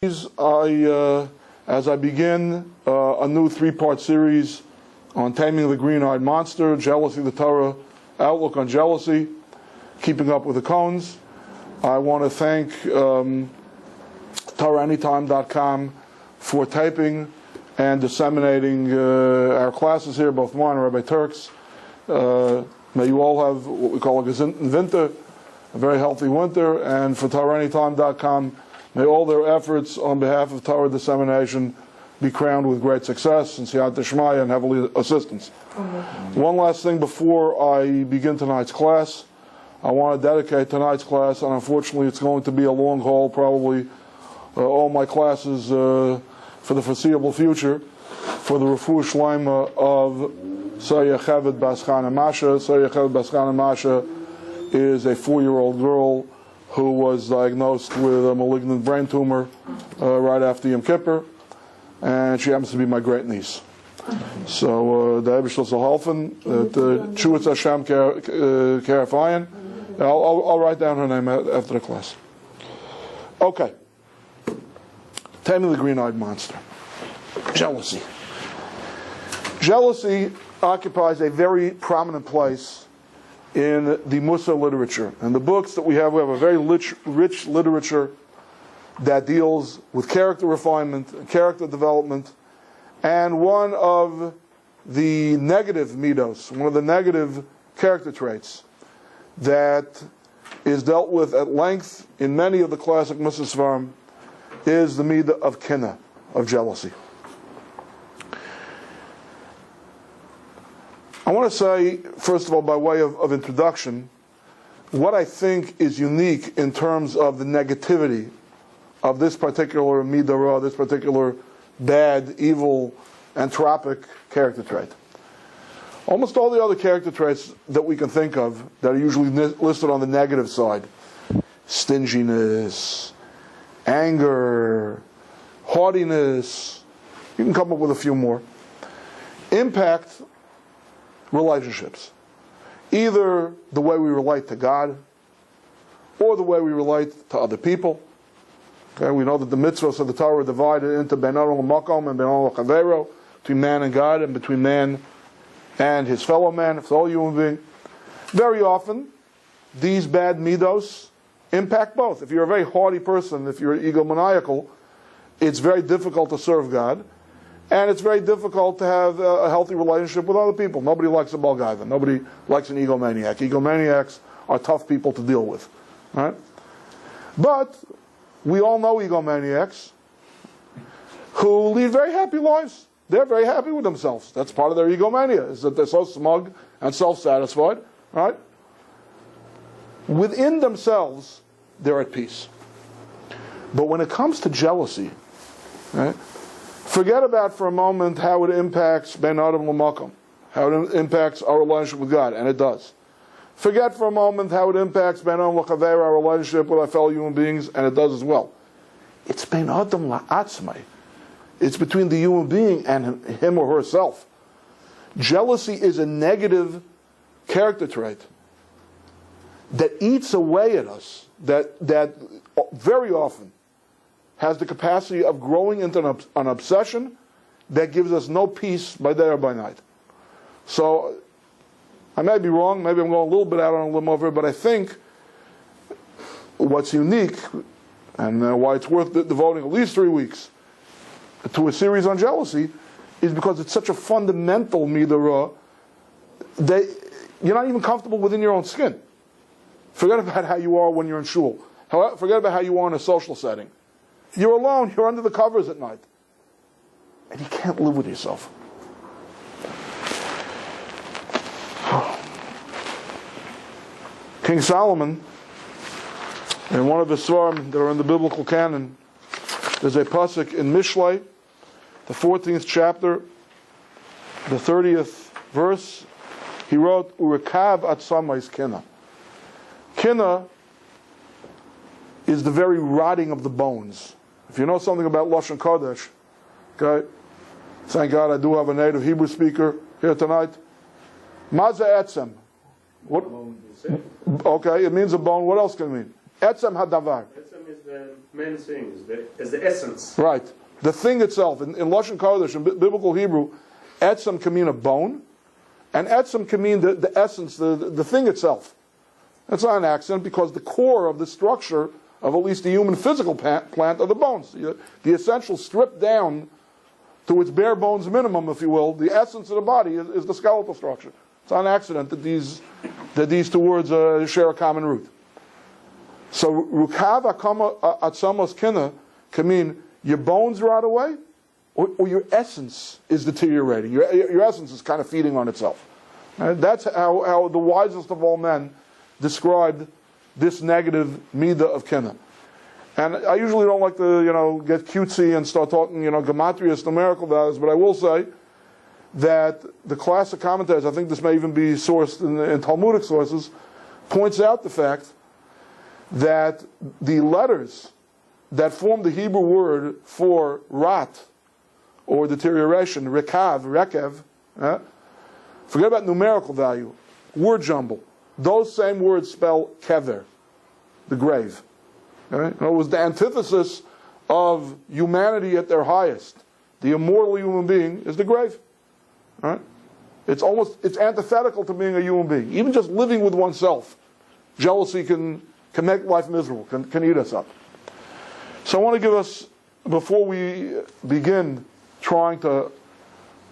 As I begin a new three-part series on taming the green-eyed monster, jealousy, the Torah, outlook on jealousy, keeping up with the cones, I want to thank TorahAnytime.com for taping and disseminating our classes here, both mine and Rabbi Turk's. May you all have what we call a gesunden winter, a very healthy winter, and for TorahAnytime.com, may all their efforts on behalf of Torah dissemination be crowned with great success and siyata d'shmaya and heavenly assistance. One last thing before I begin tonight's class. I want to dedicate tonight's class, and unfortunately it's going to be a long haul, probably all my classes for the foreseeable future, for the refuah shleima of Sarya Chevet Bas Chana Masha. Sarya Chevet Bas Chana Masha is a 4-year-old girl who was diagnosed with a malignant brain tumor right after Yom Kippur, and she happens to be my great niece. So the Eibishter shall helfen, the Schwartz Hashem Karafayan. I'll write down her name after the class. Okay. Taming the green-eyed monster. Jealousy. Jealousy occupies a very prominent place in the Mussar literature. And the books that we have a very rich literature that deals with character refinement, character development, and one of the negative midos, one of the negative character traits that is dealt with at length in many of the classic Mussar Svarim is the midah of kinna, of jealousy. I want to say, first of all, by way of introduction, what I think is unique in terms of the negativity of this particular midah, this particular bad, evil, entropic character trait. Almost all the other character traits that we can think of that are usually listed on the negative side, stinginess, anger, haughtiness, you can come up with a few more, impact relationships. Either the way we relate to God or the way we relate to other people. Okay, we know that the mitzvahs of the Torah are divided into ben adam l'makom and ben adam l'chavero, between man and God and between man and his fellow man, his fellow human being. Very often, these bad midos impact both. If you're a very haughty person, if you're egomaniacal, it's very difficult to serve God. And it's very difficult to have a healthy relationship with other people. Nobody likes a balgaiva. Nobody likes an egomaniac. Egomaniacs are tough people to deal with. Right? But we all know egomaniacs who lead very happy lives. They're very happy with themselves. That's part of their egomania, is that they're so smug and self-satisfied. Right? Within themselves, they're at peace. But when it comes to jealousy, right? Forget about for a moment how it impacts ben adam l'makom, how it impacts our relationship with God, and it does. Forget for a moment how it impacts ben adam l'chaver, our relationship with our fellow human beings, and it does as well. It's ben adam la'atzmai. It's between the human being and him or herself. Jealousy is a negative character trait that eats away at us, that very often has the capacity of growing into an obsession that gives us no peace by day or by night. So, I may be wrong, maybe I'm going a little bit out on a limb over it, but I think what's unique, and why it's worth devoting at least 3 weeks to a series on jealousy, is because it's such a fundamental midah that you're not even comfortable within your own skin. Forget about how you are when you're in shul. Forget about how you are in a social setting. You're alone, you're under the covers at night. And you can't live with yourself. King Solomon, in one of his svarim that are in the biblical canon, there's a pasuk in Mishlei, the 14th chapter, the 30th verse. He wrote, Urekav atsamais kina. Kina is the very rotting of the bones. If you know something about Lashon Kodesh, okay, thank God I do have a native Hebrew speaker here tonight. Maza etzem. What? Okay, it means a bone. What else can it mean? Etzem hadavar. Etzem is the main thing, is the essence. Right. The thing itself. In Lashon Kodesh, in biblical Hebrew, etzem can mean a bone, and etzem can mean the essence, the thing itself. That's not an accident, because the core of the structure of at least the human physical plant are the bones. The essential stripped down to its bare bones minimum, if you will, the essence of the body is the skeletal structure. It's not an accident that these two words share a common root. So rukav atzamos kina can mean your bones rot away, or your essence is deteriorating. Your essence is kind of feeding on itself. That's how the wisest of all men described this negative midah of kina. And I usually don't like to, get cutesy and start talking, gematrias, numerical values, but I will say that the classic commentators, I think this may even be sourced in Talmudic sources, points out the fact that the letters that form the Hebrew word for rot or deterioration, rekev, forget about numerical value, word jumble. Those same words spell kever, the grave. It was the antithesis of humanity at their highest. The immortal human being is the grave. Right? It's antithetical to being a human being. Even just living with oneself, jealousy can make life miserable, can eat us up. So I want to give us, before we begin trying to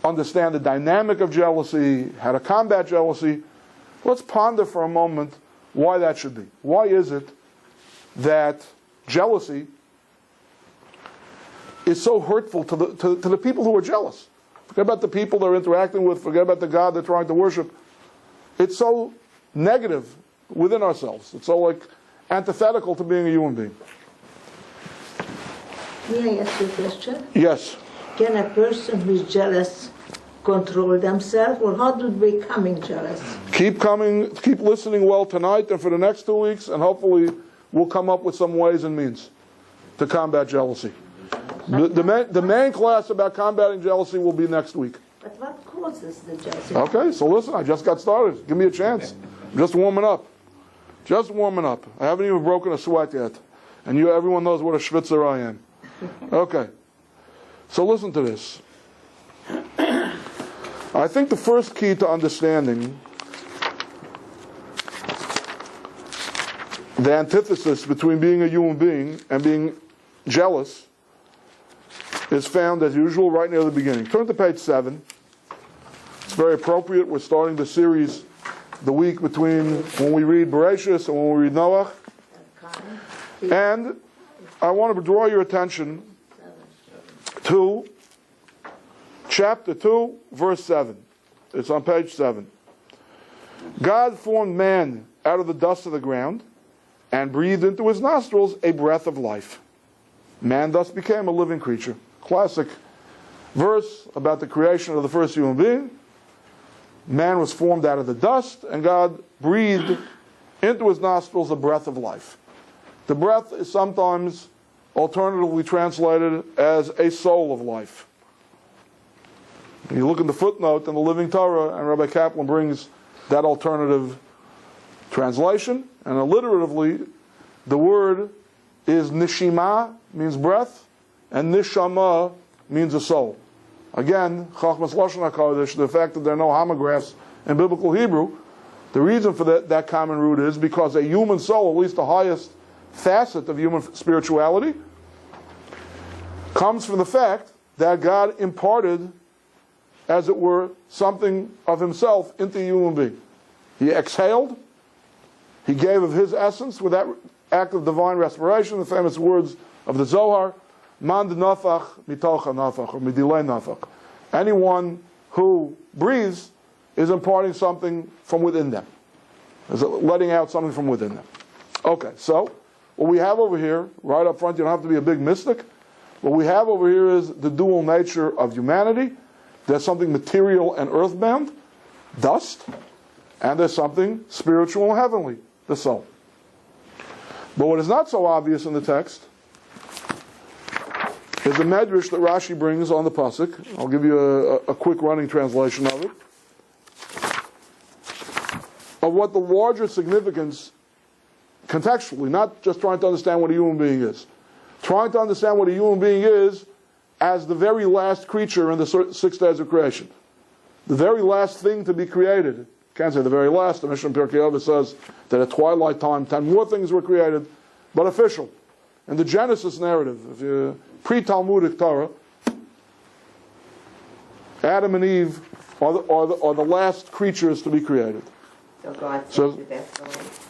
understand the dynamic of jealousy, how to combat jealousy, let's ponder for a moment why that should be. Why is it that jealousy is so hurtful to the people who are jealous? Forget about the people they're interacting with, forget about the God they're trying to worship. It's so negative within ourselves. It's so antithetical to being a human being. May I ask you a question? Yes. Can a person who is jealous control themselves, or how do they becoming jealous? Keep listening well tonight and for the next 2 weeks, and hopefully we'll come up with some ways and means to combat jealousy. The main class about combating jealousy will be next week. But what causes the jealousy? Okay, so listen, I just got started. Give me a chance. I'm just warming up. Just warming up. I haven't even broken a sweat yet. And everyone knows what a schwitzer I am. Okay. So listen to this. I think the first key to understanding the antithesis between being a human being and being jealous is found, as usual, right near the beginning. Turn to page 7. It's very appropriate. We're starting the series the week between when we read Bereshis and when we read Noach. And I want to draw your attention to chapter 2, verse 7. It's on page 7. God formed man out of the dust of the ground and breathed into his nostrils a breath of life. Man thus became a living creature. Classic verse about the creation of the first human being. Man was formed out of the dust, and God breathed into his nostrils a breath of life. The breath is sometimes alternatively translated as a soul of life. You look in the footnote in the Living Torah, and Rabbi Kaplan brings that alternative translation, and alliteratively, the word is nishima, means breath, and nishama means a soul. Again, Chachmas Lashon HaKodesh, the fact that there are no homographs in biblical Hebrew, the reason for that common root is because a human soul, at least the highest facet of human spirituality, comes from the fact that God imparted, as it were, something of himself into a human being. He exhaled, he gave of his essence with that act of divine respiration, the famous words of the Zohar, Man nafach mitocha nafach, or midilei nafach. Anyone who breathes is imparting something from within them. Is letting out something from within them. Okay, so what we have over here, right up front, you don't have to be a big mystic. What we have over here is the dual nature of humanity. There's something material and earthbound, dust, and there's something spiritual and heavenly, the soul. But what is not so obvious in the text is the medrash that Rashi brings on the pasuk. I'll give you a quick running translation of it. Of what the larger significance contextually, not just trying to understand what a human being is. Trying to understand what a human being is as the very last creature in the 6 days of creation. The very last thing to be created. Can't say the very last. The Mishnah Pirkei Avos says that at twilight time, 10 more things were created, but official. In the Genesis narrative, if you pre-Talmudic Torah, Adam and Eve are the last creatures to be created. So God saved the best for last.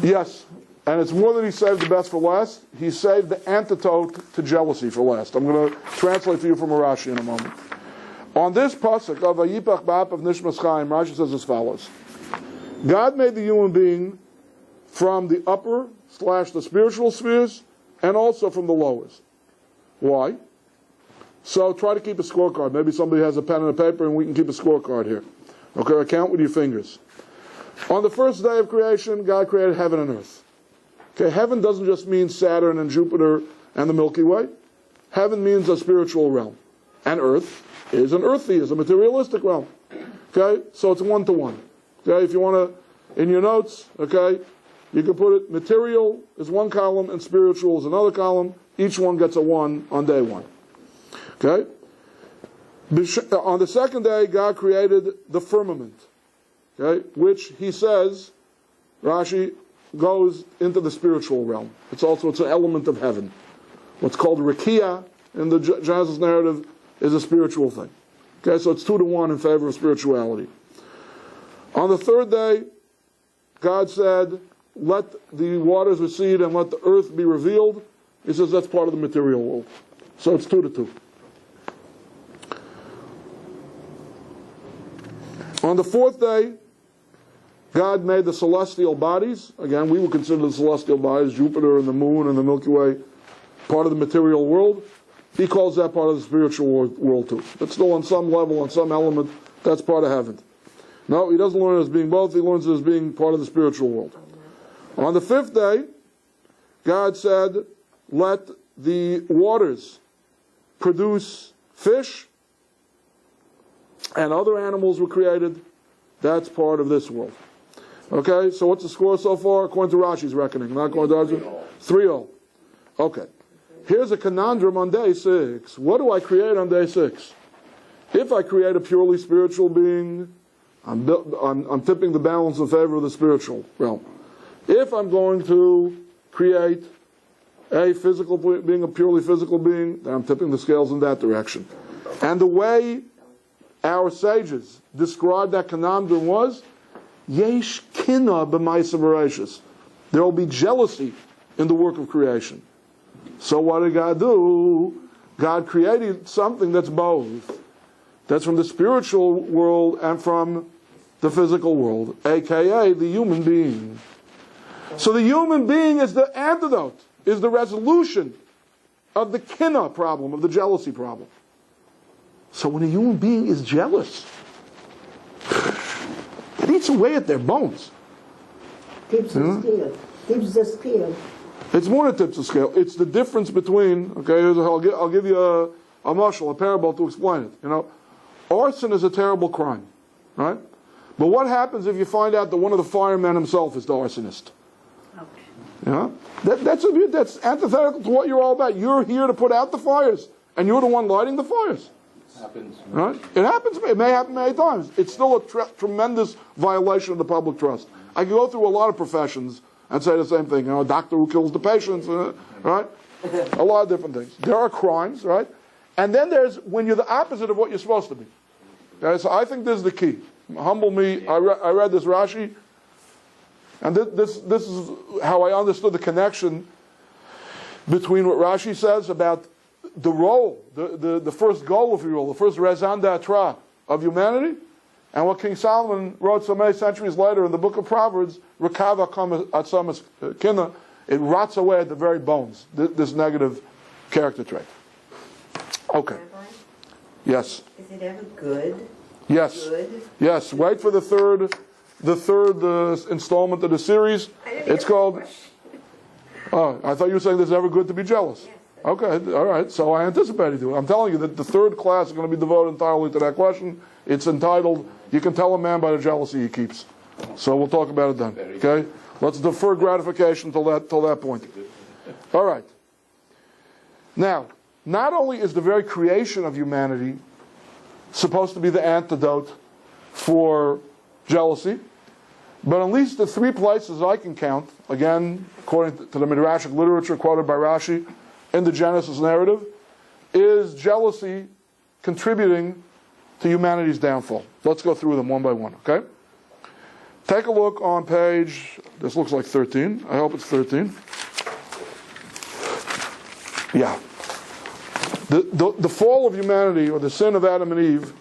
Yes, and it's more than He saved the best for last. He saved the antidote to jealousy for last. I'm going to translate for you from a Rashi in a moment. On this pasuk of Vayipach Ba'ap of Nishmas Chaim, Rashi says as follows: God made the human being from the upper / the spiritual spheres, and also from the lowest. Why? So try to keep a scorecard. Maybe somebody has a pen and a paper, and we can keep a scorecard here. Okay, count with your fingers. On the first day of creation, God created heaven and earth. Okay, heaven doesn't just mean Saturn and Jupiter and the Milky Way. Heaven means a spiritual realm. And earth is an a materialistic realm. Okay, so it's 1-to-1. Okay, if you want to, in your notes, okay, you can put it, material is one column and spiritual is another column. Each one gets a 1 on day 1. Okay? On the second day, God created the firmament. Okay, which He says, Rashi, goes into the spiritual realm. It's an element of heaven. What's called Rikia in the Genesis narrative is a spiritual thing. Okay, so it's 2-to-1 in favor of spirituality. On the third day, God said, let the waters recede and let the earth be revealed. He says that's part of the material world. So it's 2-to-2. On the fourth day, God made the celestial bodies. Again, we would consider the celestial bodies, Jupiter and the moon and the Milky Way, part of the material world. He calls that part of the spiritual world too. But still on some level, on some element, that's part of heaven. No, He doesn't learn it as being both. He learns it as being part of the spiritual world. On the fifth day, God said, let the waters produce fish, and other animals were created. That's part of this world. Okay, so what's the score so far? According to Rashi's reckoning, not according to ours? 3-0. Okay. Here's a conundrum on day 6. What do I create on day 6? If I create a purely spiritual being, I'm tipping the balance in favor of the spiritual realm. If I'm going to create a physical being, a purely physical being, then I'm tipping the scales in that direction. And the way our sages described that conundrum was, Yesh kina b'maisa bereshis. There will be jealousy in the work of creation. So what did God do? God created something that's both. That's from the spiritual world and from the physical world, aka the human being. So the human being is the antidote, is the resolution of the kina problem, of the jealousy problem. So when a human being is jealous, it eats away at their bones. Tips the scale. Tips the scale. It's more than tips the scale. It's the difference between, okay, I'll give you a mashal, a parable to explain it. You know, arson is a terrible crime, right? But what happens if you find out that one of the firemen himself is the arsonist? Okay. You know? That's antithetical to what you're all about. You're here to put out the fires, and you're the one lighting the fires. Happens. Right? It happens. It may happen many times. It's still a tremendous violation of the public trust. I can go through a lot of professions and say the same thing. You know, a doctor who kills the patients, right? A lot of different things. There are crimes, right? And then there's when you're the opposite of what you're supposed to be. Okay, so I think this is the key. Humble me. I read this Rashi, and this is how I understood the connection between what Rashi says about the role, the first goal, if you will, the first raison d'etre of humanity, and what King Solomon wrote so many centuries later in the book of Proverbs, Rekava atzamas kina, it rots away at the very bones, this negative character trait. Okay. Rabbi, Yes. is it ever good? Yes. Good? Yes. Wait for the third installment of the series. It's called. Oh, I thought you were saying this is ever good to be jealous. Yes. Okay, all right. So I anticipated you. I'm telling you that the third class is going to be devoted entirely to that question. It's entitled, "You Can Tell a Man by the Jealousy He Keeps." So we'll talk about it then. Okay? Let's defer gratification till that point. All right. Now, not only is the very creation of humanity supposed to be the antidote for jealousy, but at least the three places I can count, again, according to the Midrashic literature quoted by Rashi in the Genesis narrative, is jealousy contributing to humanity's downfall. Let's go through them one by one, okay? Take a look on page, this looks like 13. I hope it's 13. Yeah. The fall of humanity, or the sin of Adam and Eve,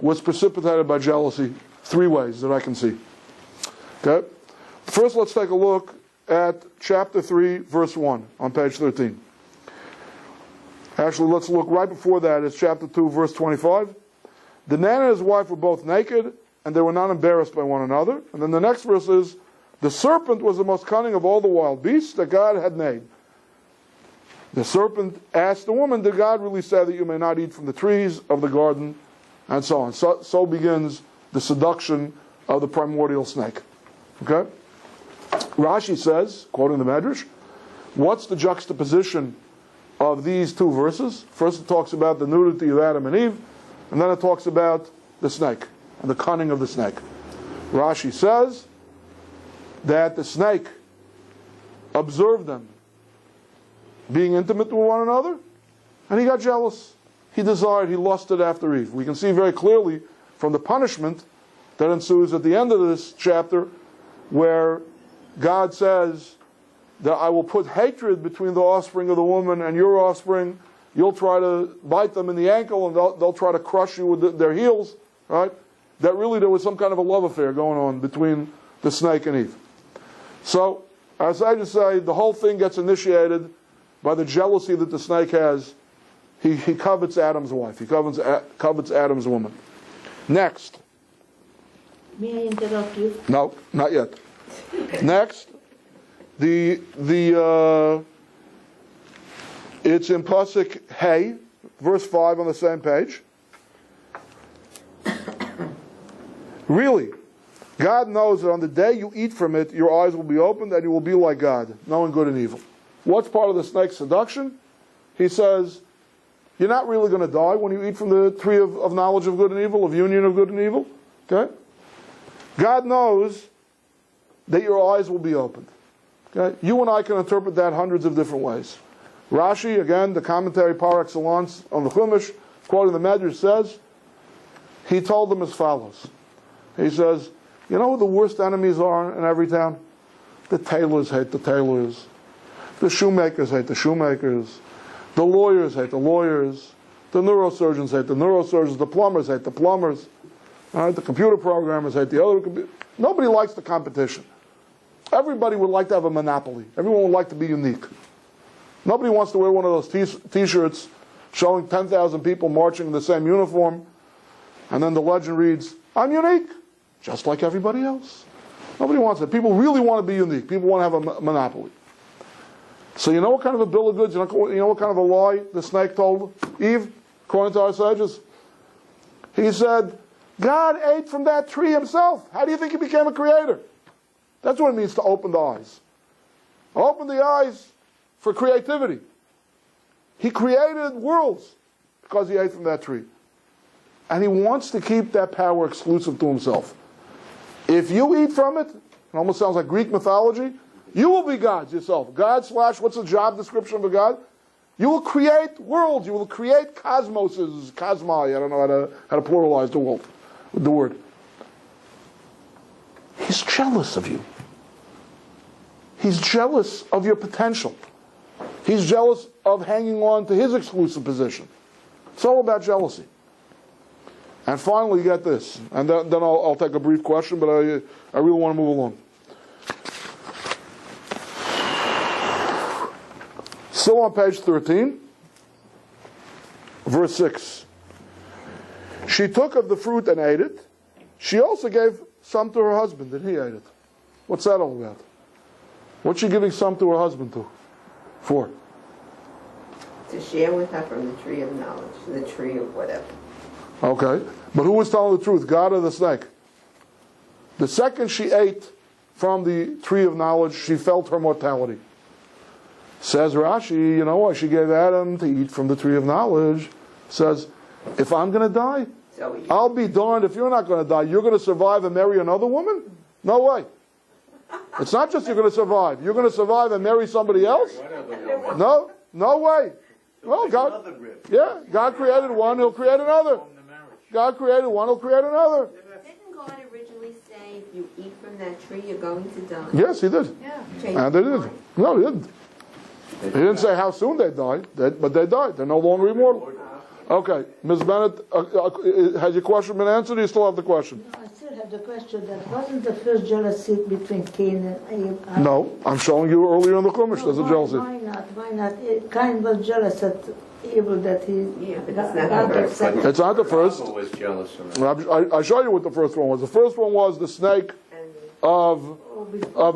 was precipitated by jealousy three ways that I can see. Okay? First, let's take a look at chapter 3, verse 1 on page 13. Actually, let's look right before that. It's chapter 2, verse 25. The man and his wife were both naked, and they were not embarrassed by one another. And then the next verse is, the serpent was the most cunning of all the wild beasts that God had made. The serpent asked the woman, did God really say that you may not eat from the trees of the garden? And so on. So begins the seduction of the primordial snake. Okay? Rashi says, quoting the Medrash, what's the juxtaposition of these two verses? First it talks about the nudity of Adam and Eve, and then it talks about the snake and the cunning of the snake. Rashi says that the snake observed them being intimate with one another, and he got jealous. He desired, he lusted after Eve. We can see very clearly from the punishment that ensues at the end of this chapter, where God says that I will put hatred between the offspring of the woman and your offspring. You'll try to bite them in the ankle, and they'll try to crush you with their heels, right? That really there was some kind of a love affair going on between the snake and Eve. So, as I just say, the whole thing gets initiated by the jealousy that the snake has. He covets Adam's wife. He covets Adam's woman. Next. May I interrupt you? No, not yet. Next, it's in Pasuk Hey, verse 5 on the same page. Really, God knows that on the day you eat from it, your eyes will be opened and you will be like God, knowing good and evil. What's part of the snake's seduction? He says, you're not really going to die when you eat from the tree of knowledge of good and evil, of union of good and evil. Okay? God knows that your eyes will be opened. Okay? You and I can interpret that hundreds of different ways. Rashi, again, the commentary par excellence on the Chumash, quoting the Medrash, says, he told them as follows. He says, you know who the worst enemies are in every town? The tailors hate the tailors. The shoemakers hate the shoemakers. The lawyers hate the lawyers. The neurosurgeons hate the neurosurgeons. The plumbers hate the plumbers. Right? The computer programmers hate the other computer. Nobody likes the competition. Everybody would like to have a monopoly. Everyone would like to be unique. Nobody wants to wear one of those T-shirts showing 10,000 people marching in the same uniform, and then the legend reads, I'm unique, just like everybody else. Nobody wants it. People really want to be unique. People want to have a monopoly. So you know what kind of a bill of goods, you know what kind of a lie the snake told Eve, according to our sages? He said, God ate from that tree himself. How do you think he became a creator? That's what it means to open the eyes. Open the eyes for creativity. He created worlds because he ate from that tree. And he wants to keep that power exclusive to himself. If you eat from it, it almost sounds like Greek mythology, you will be gods yourself. God / what's the job description of a god? You will create worlds. You will create cosmoses, cosmai. I don't know how to pluralize the word. He's jealous of you. He's jealous of your potential. He's jealous of hanging on to his exclusive position. It's all about jealousy. And finally, you get this. And then I'll take a brief question, but I really want to move along. Still on page 13, verse 6. She took of the fruit and ate it. She also gave some to her husband, and he ate it. What's that all about? What's she giving some to her husband for? To share with her from the tree of knowledge, the tree of whatever. Okay. But who was telling the truth, God or the snake? The second she ate from the tree of knowledge, she felt her mortality. Says Rashi, you know why she gave Adam to eat from the tree of knowledge? Says, if I'm going to die, I'll be darned if you're not going to die. You're going to survive and marry another woman? No way. It's not just you're going to survive. You're going to survive and marry somebody else? No, no way. Well, God created one, He'll create another. God created one, He'll create another. Didn't God originally say if you eat from that tree, you're going to die? Yes, He did. Yeah. And they did. No, He didn't. He didn't say how soon they died, but they died. They're no longer immortal. Okay, Ms. Bennett, has your question been answered, or you still have the question? No, I still have the question that wasn't the first jealousy between Cain and Abel? No, I'm showing you earlier in the Chumash, there's a jealousy. Why not? Why not? Cain was jealous at Abel that he but that's not got the first. accepted. It's not the first. Abel was jealous of him. I show you what the first one was. The first one was the snake of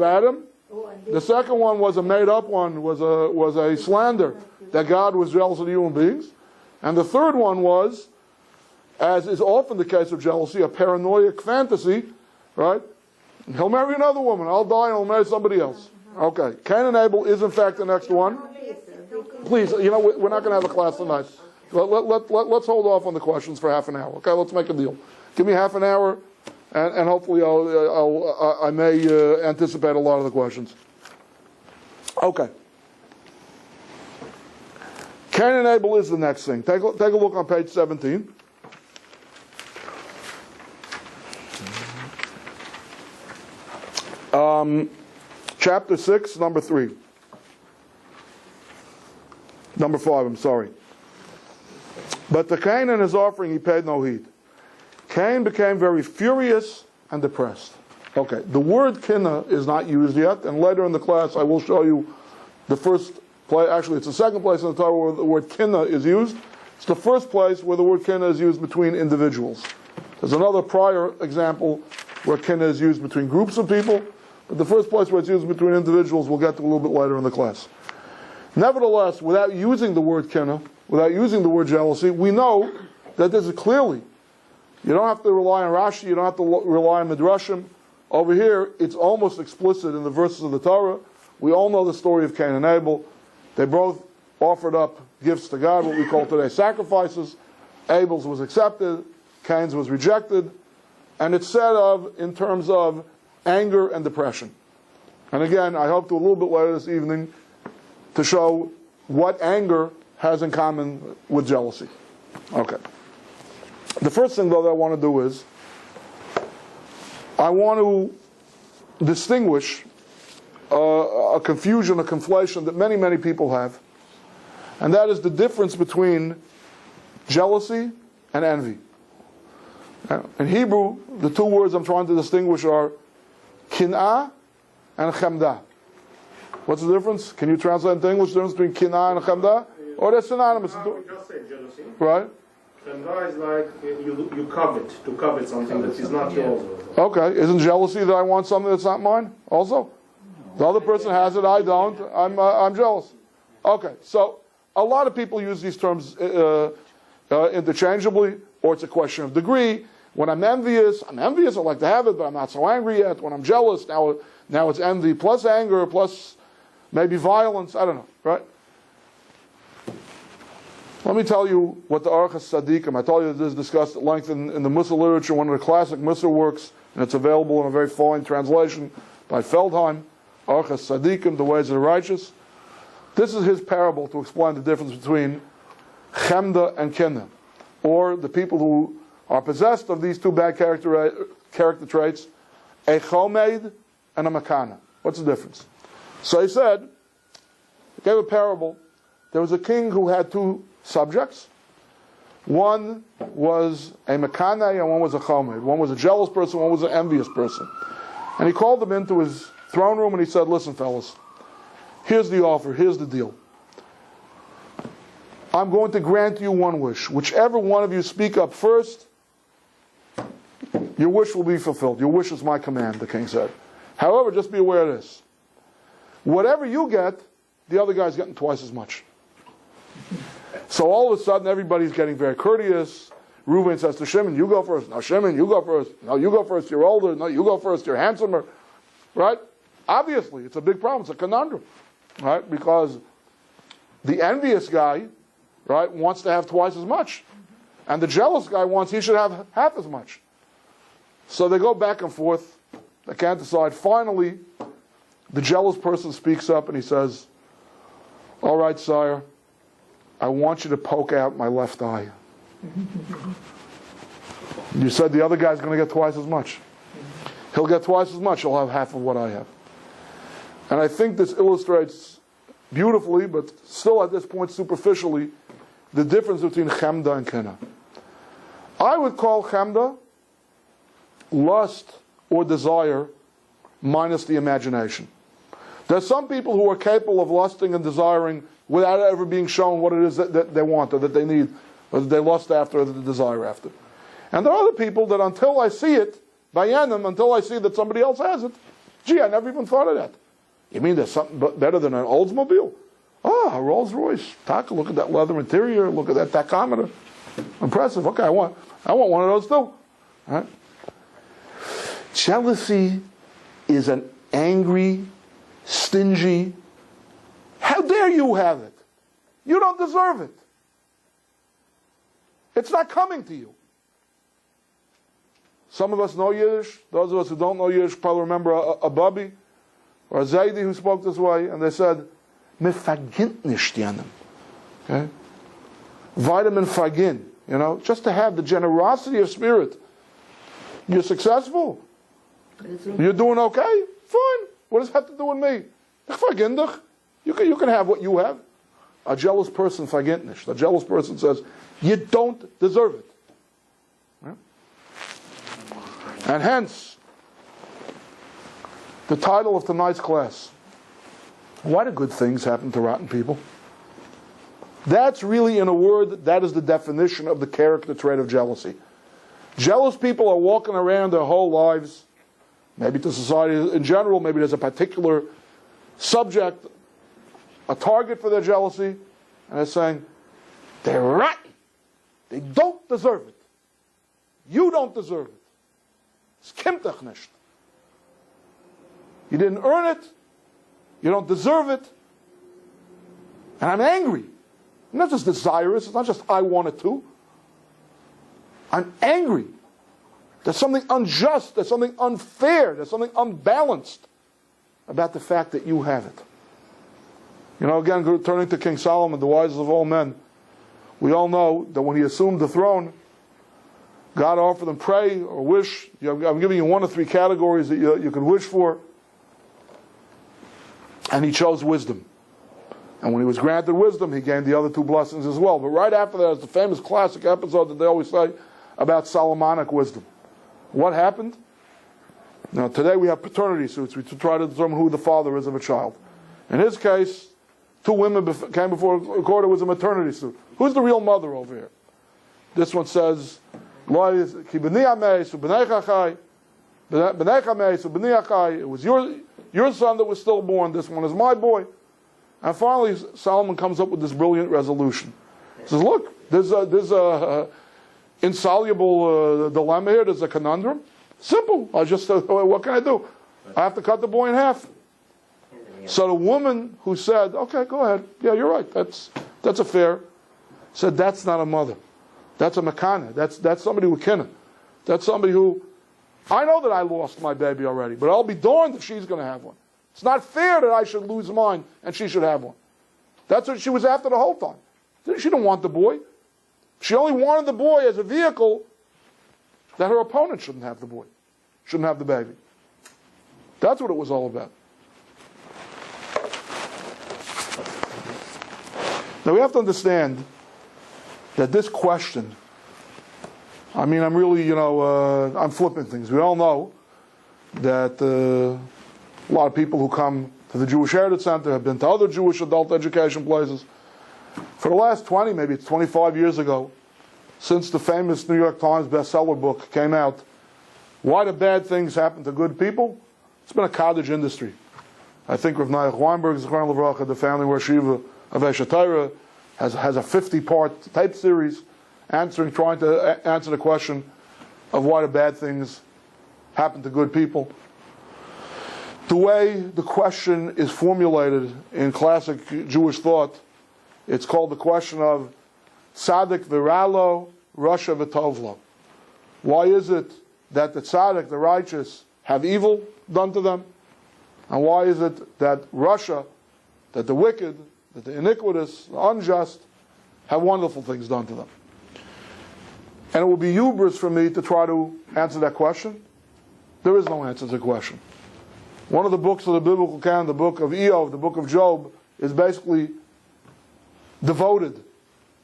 Adam. The second one was a made-up one, was a slander that God was jealous of the human beings. And the third one was, as is often the case of jealousy, a paranoid fantasy, right? He'll marry another woman. I'll die and he'll marry somebody else. Okay. Cain and Abel is in fact the next one. Please, you know, we're not going to have a class tonight. Let's hold off on the questions for half an hour. Okay, let's make a deal. Give me half an hour, and hopefully I may anticipate a lot of the questions. Okay. Cain and Abel is the next thing. Take a look on page 17. Chapter 6, number 3. Number 5, I'm sorry. But to Cain and his offering he paid no heed. Cain became very furious and depressed. Okay, the word kinna is not used yet, and later in the class I will show you the first place, actually it's the second place in the Torah where the word kinna is used. It's the first place where the word kinna is used between individuals. There's another prior example where kinna is used between groups of people, but the first place where it's used between individuals we'll get to a little bit later in the class. Nevertheless, without using the word kinna, without using the word jealousy, we know that this is clearly, you don't have to rely on Rashi, you don't have to rely on Midrashim. Over here, it's almost explicit in the verses of the Torah. We all know the story of Cain and Abel. They both offered up gifts to God, what we call today sacrifices. Abel's was accepted, Cain's was rejected. And it's said of in terms of anger and depression. And again, I hope to a little bit later this evening to show what anger has in common with jealousy. Okay. The first thing, though, that I want to do is I want to distinguish a confusion, a conflation that many, many people have. And that is the difference between jealousy and envy. In Hebrew, the two words I'm trying to distinguish are kin'ah and chemdah. What's the difference? Can you translate into English the difference between kin'ah and chemdah? Or they're synonymous. We just say jealousy. Right? Chemdah is like you covet, to covet something that is not yours. Okay. Isn't jealousy that I want something that's not mine also? The other person has it, I don't. I'm jealous. Okay. So a lot of people use these terms interchangeably, or it's a question of degree. When I'm envious, I like to have it, but I'm not so angry yet. When I'm jealous, now it's envy plus anger plus maybe violence. I don't know, right? Let me tell you what the Archas Tzadikim, I told you this is discussed at length in the Mussar literature, one of the classic Mussar works, and it's available in a very fine translation by Feldheim, Archas Tzadikim, The Ways of the Righteous. This is his parable to explain the difference between Chemda and Kinna, or the people who are possessed of these two bad character traits, a chomed and a makana. What's the difference? So he said, he gave a parable. There was a king who had two subjects. One was a makana and one was a chomed. One was a jealous person, one was an envious person. And he called them into his throne room and he said, listen fellas, here's the offer, here's the deal. I'm going to grant you one wish. Whichever one of you speak up first, your wish will be fulfilled. Your wish is my command, the king said. However, just be aware of this. Whatever you get, the other guy's getting twice as much. So all of a sudden, everybody's getting very courteous. Reuben says to Shimon, you go first. No, Shimon, you go first. No, you go first, you're older. No, you go first, you're handsomer. right? Obviously, it's a big problem. It's a conundrum, right? Because the envious guy, right, wants to have twice as much. And the jealous guy wants he should have half as much. So they go back and forth. They can't decide. Finally, the jealous person speaks up and he says, all right, sire, I want you to poke out my left eye. You said the other guy's going to get twice as much. He'll get twice as much. He'll have half of what I have. And I think this illustrates beautifully, but still at this point superficially, the difference between chemda and kina. I would call chemda lust or desire minus the imagination. There's some people who are capable of lusting and desiring without ever being shown what it is that they want or that they need or that they lust after or that they desire after. And there are other people that until I see it, bayanim, until I see that somebody else has it, gee, I never even thought of that. You mean there's something better than an Oldsmobile? Oh, a Rolls Royce. Taka, look at that leather interior. Look at that tachometer. Impressive. Okay, I want one of those too. All right? Jealousy is an angry, stingy, how dare you have it? You don't deserve it. It's not coming to you. Some of us know Yiddish. Those of us who don't know Yiddish probably remember a Bubby or a Zaidi who spoke this way, and they said, "Me vergint nicht jenem." Okay? Vitamin fagin, just to have the generosity of spirit. You're successful. You're doing okay? Fine. What does that have to do with me? Ich vergin dich. You can have what you have. A jealous person vergint nicht. A jealous person says, you don't deserve it. Right? And hence, the title of tonight's class, why do good things happen to rotten people? That's really, in a word, that is the definition of the character trait of jealousy. Jealous people are walking around their whole lives, maybe to society in general, maybe there's a particular subject, a target for their jealousy, and they're saying, they're rotten. They don't deserve it. You don't deserve it. Es kimmt dich nicht. You didn't earn it. You don't deserve it. And I'm angry. I'm not just desirous. It's not just I want it too. I'm angry. There's something unjust. There's something unfair. There's something unbalanced about the fact that you have it. Again, turning to King Solomon, the wisest of all men, we all know that when he assumed the throne, God offered him pray or wish. I'm giving you one of three categories that you could wish for. And he chose wisdom. And when he was granted wisdom, he gained the other two blessings as well. But right after that is the famous classic episode that they always say about Solomonic wisdom. What happened? Now, today we have paternity suits. We try to determine who the father is of a child. In his case, two women came before a court. It was a maternity suit. Who's the real mother over here? This one says, it was your son that was stillborn. This one is my boy. And finally, Solomon comes up with this brilliant resolution. He says, look, there's a insoluble dilemma here. There's a conundrum. Simple. What can I do? I have to cut the boy in half. So the woman who said, okay, go ahead. Yeah, you're right. That's a fair. Said, that's not a mother. That's a makana. That's somebody who kinna. That's somebody who, I know that I lost my baby already, but I'll be darned if she's going to have one. It's not fair that I should lose mine and she should have one. That's what she was after the whole time. She didn't want the boy. She only wanted the boy as a vehicle that her opponent shouldn't have the boy, shouldn't have the baby. That's what it was all about. Now we have to understand that this question, I'm really, I'm flipping things. We all know that a lot of people who come to the Jewish Heritage Center have been to other Jewish adult education places. For the last 20, maybe it's 25 years ago, since the famous New York Times bestseller book came out, Why Do Bad Things Happen to Good People? It's been a cottage industry. I think Rav Noach Weinberg, Zichron Livracha, the family Yeshiva of Eshet Torah, has a 50-part tape series trying to answer the question of why do bad things happen to good people. the way the question is formulated in classic Jewish thought, it's called the question of Tzaddik v'ralo, Rasha v'tovlo. Why is it that the tzaddik, the righteous, have evil done to them? And why is it that Rasha, that the wicked, that the iniquitous, the unjust, have wonderful things done to them? And it will be hubris for me to try to answer that question. There is no answer to the question. One of the books of the biblical canon, the book of Eov, the book of Job, is basically devoted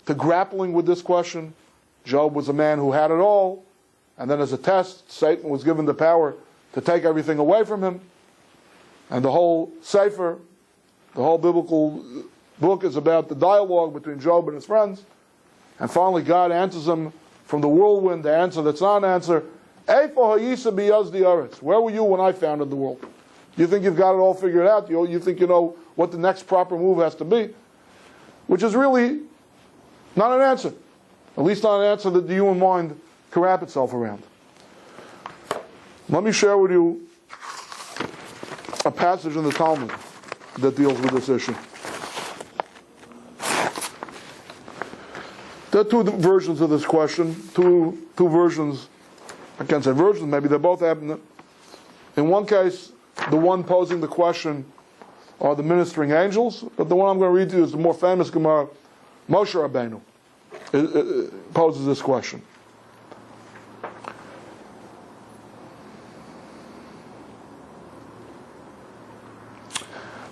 to grappling with this question. Job was a man who had it all, and then as a test, Satan was given the power to take everything away from him. And the whole Sefer, the whole biblical book is about the dialogue between Job and his friends. And finally God answers him from the whirlwind, the answer that's not an answer. Where were you when I founded the world? You think you've got it all figured out? You think you know what the next proper move has to be? Which is really not an answer. At least not an answer that the human mind can wrap itself around. Let me share with you a passage in the Talmud that deals with this issue. There are two versions of this question, two versions. I can't say versions, maybe they both happen. In one case, the one posing the question are the ministering angels, but the one I'm going to read to you is the more famous Gemara. Moshe Rabbeinu poses this question.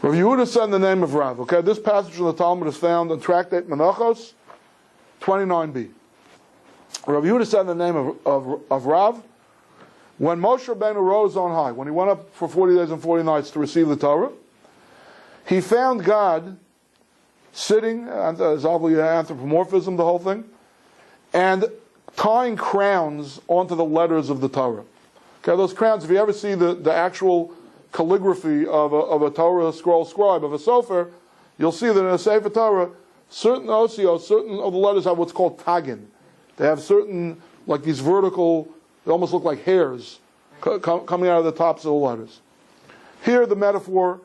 Rav Yehuda said in the name of Rav. Okay, this passage in the Talmud is found in Tractate Menachos 29b. Rav Yehuda said in the name of Rav, when Moshe Rabbeinu rose on high, when he went up for 40 days and 40 nights to receive the Torah, he found God sitting, and there's obviously anthropomorphism, the whole thing, and tying crowns onto the letters of the Torah. Okay, those crowns, if you ever see the actual calligraphy of a Torah scroll scribe, of a sofer, you'll see that in a Sefer Torah, certain osios, certain of the letters have what's called tagin. They have certain, like these vertical, they almost look like hairs coming out of the tops of the letters. Here the metaphor,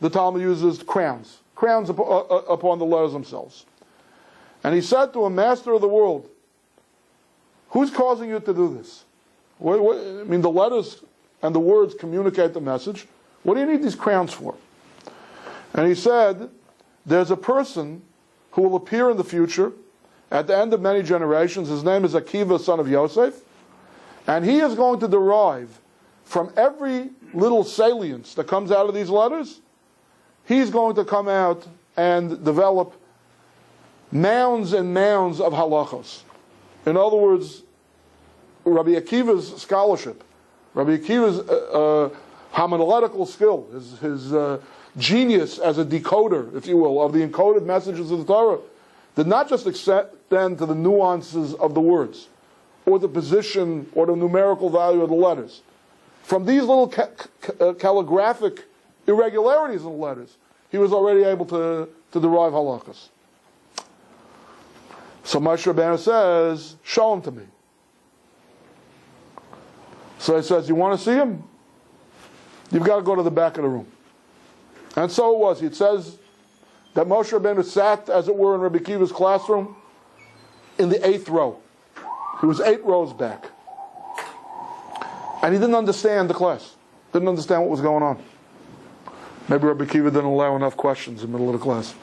the Talmud uses crowns upon the letters themselves. And he said to a master of the world, who's causing you to do this? I mean, the letters and the words communicate the message. What do you need these crowns for? And he said, there's a person who will appear in the future at the end of many generations. His name is Akiva, son of Yosef. And he is going to derive from every little salience that comes out of these letters, he's going to come out and develop mounds and mounds of halachos. In other words, Rabbi Akiva's scholarship, Rabbi Akiva's homiletical skill, his genius as a decoder, if you will, of the encoded messages of the Torah, did not just extend to the nuances of the words, or the position, or the numerical value of the letters. From these little calligraphic irregularities in the letters, he was already able to derive halachas. So Moshe Rabbeinu says, show him to me. So he says, you want to see him? You've got to go to the back of the room. And so it was. It says that Moshe Rabbeinu sat, as it were, in Rabbi Akiva's classroom in the 8th row. He was 8 rows back. And he didn't understand the class. Didn't understand what was going on. Maybe Rabbi Akiva didn't allow enough questions in the middle of the class.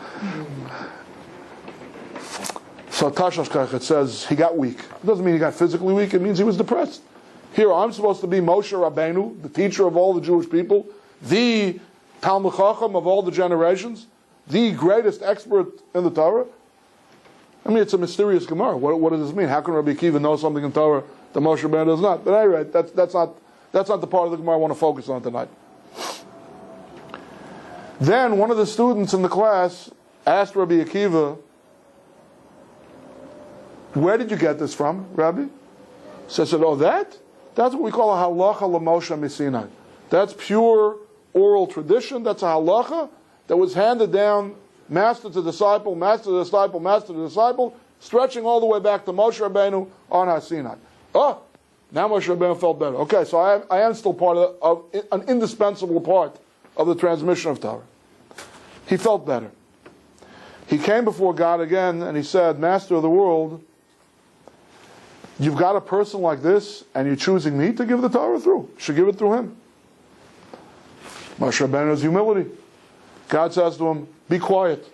So Tashashkach, it says he got weak. It doesn't mean he got physically weak. It means he was depressed. Here, I'm supposed to be Moshe Rabbeinu, the teacher of all the Jewish people, the Talmud Chacham of all the generations, the greatest expert in the Torah. I mean, it's a mysterious Gemara. What does this mean? How can Rabbi Akiva know something in Torah that Moshe Rabbeinu does not? But anyway, that's not the part of the Gemara I want to focus on tonight. Then one of the students in the class asked Rabbi Akiva, where did you get this from, Rabbi? So I said, that's what we call a halacha l'Moshe Misinai. That's pure oral tradition. That's a halacha that was handed down master to disciple, master to disciple, master to disciple, stretching all the way back to Moshe Rabbeinu on Har Sinai. Now Moshe Rabbeinu felt better. Okay, so I am still part of an indispensable part of the transmission of Torah. He felt better. He came before God again and he said, Master of the world, you've got a person like this and you're choosing me to give the Torah through. You should give it through him. Moshe Rabbeinu's humility. God says to him, be quiet.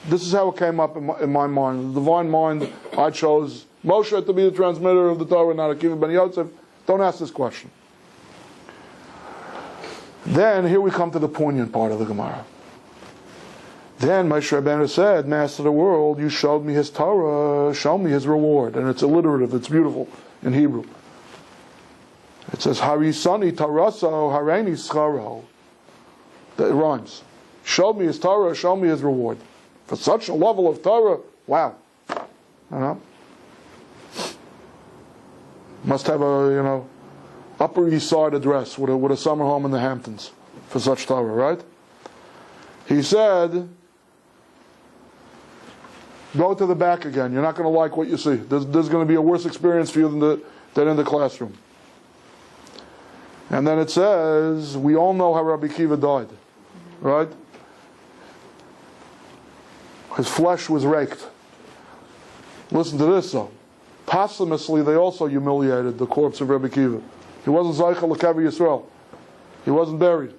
This is how it came up in my mind. The divine mind, I chose Moshe to be the transmitter of the Torah, not Akiva ben Yosef. Don't ask this question. Then, here we come to the poignant part of the Gemara. Then Moshe Rabbeinu said, Master of the world, you showed me his Torah, show me his reward. And it's alliterative, it's beautiful in Hebrew. It says, Harisani Taraso, Hareni Scharo. It rhymes. Show me his Torah, show me his reward. For such a level of Torah, wow. You know? Must have a, Upper East Side address with a summer home in the Hamptons for such Torah, right? He said, go to the back again. You're not going to like what you see. There's going to be a worse experience for you than in the classroom. And then it says, we all know how Rabbi Kiva died, right? His flesh was raked. Listen to this, though. Posthumously, they also humiliated the corpse of Rabbi Kiva. He wasn't Zaycha L'Kever Yisrael. He wasn't buried.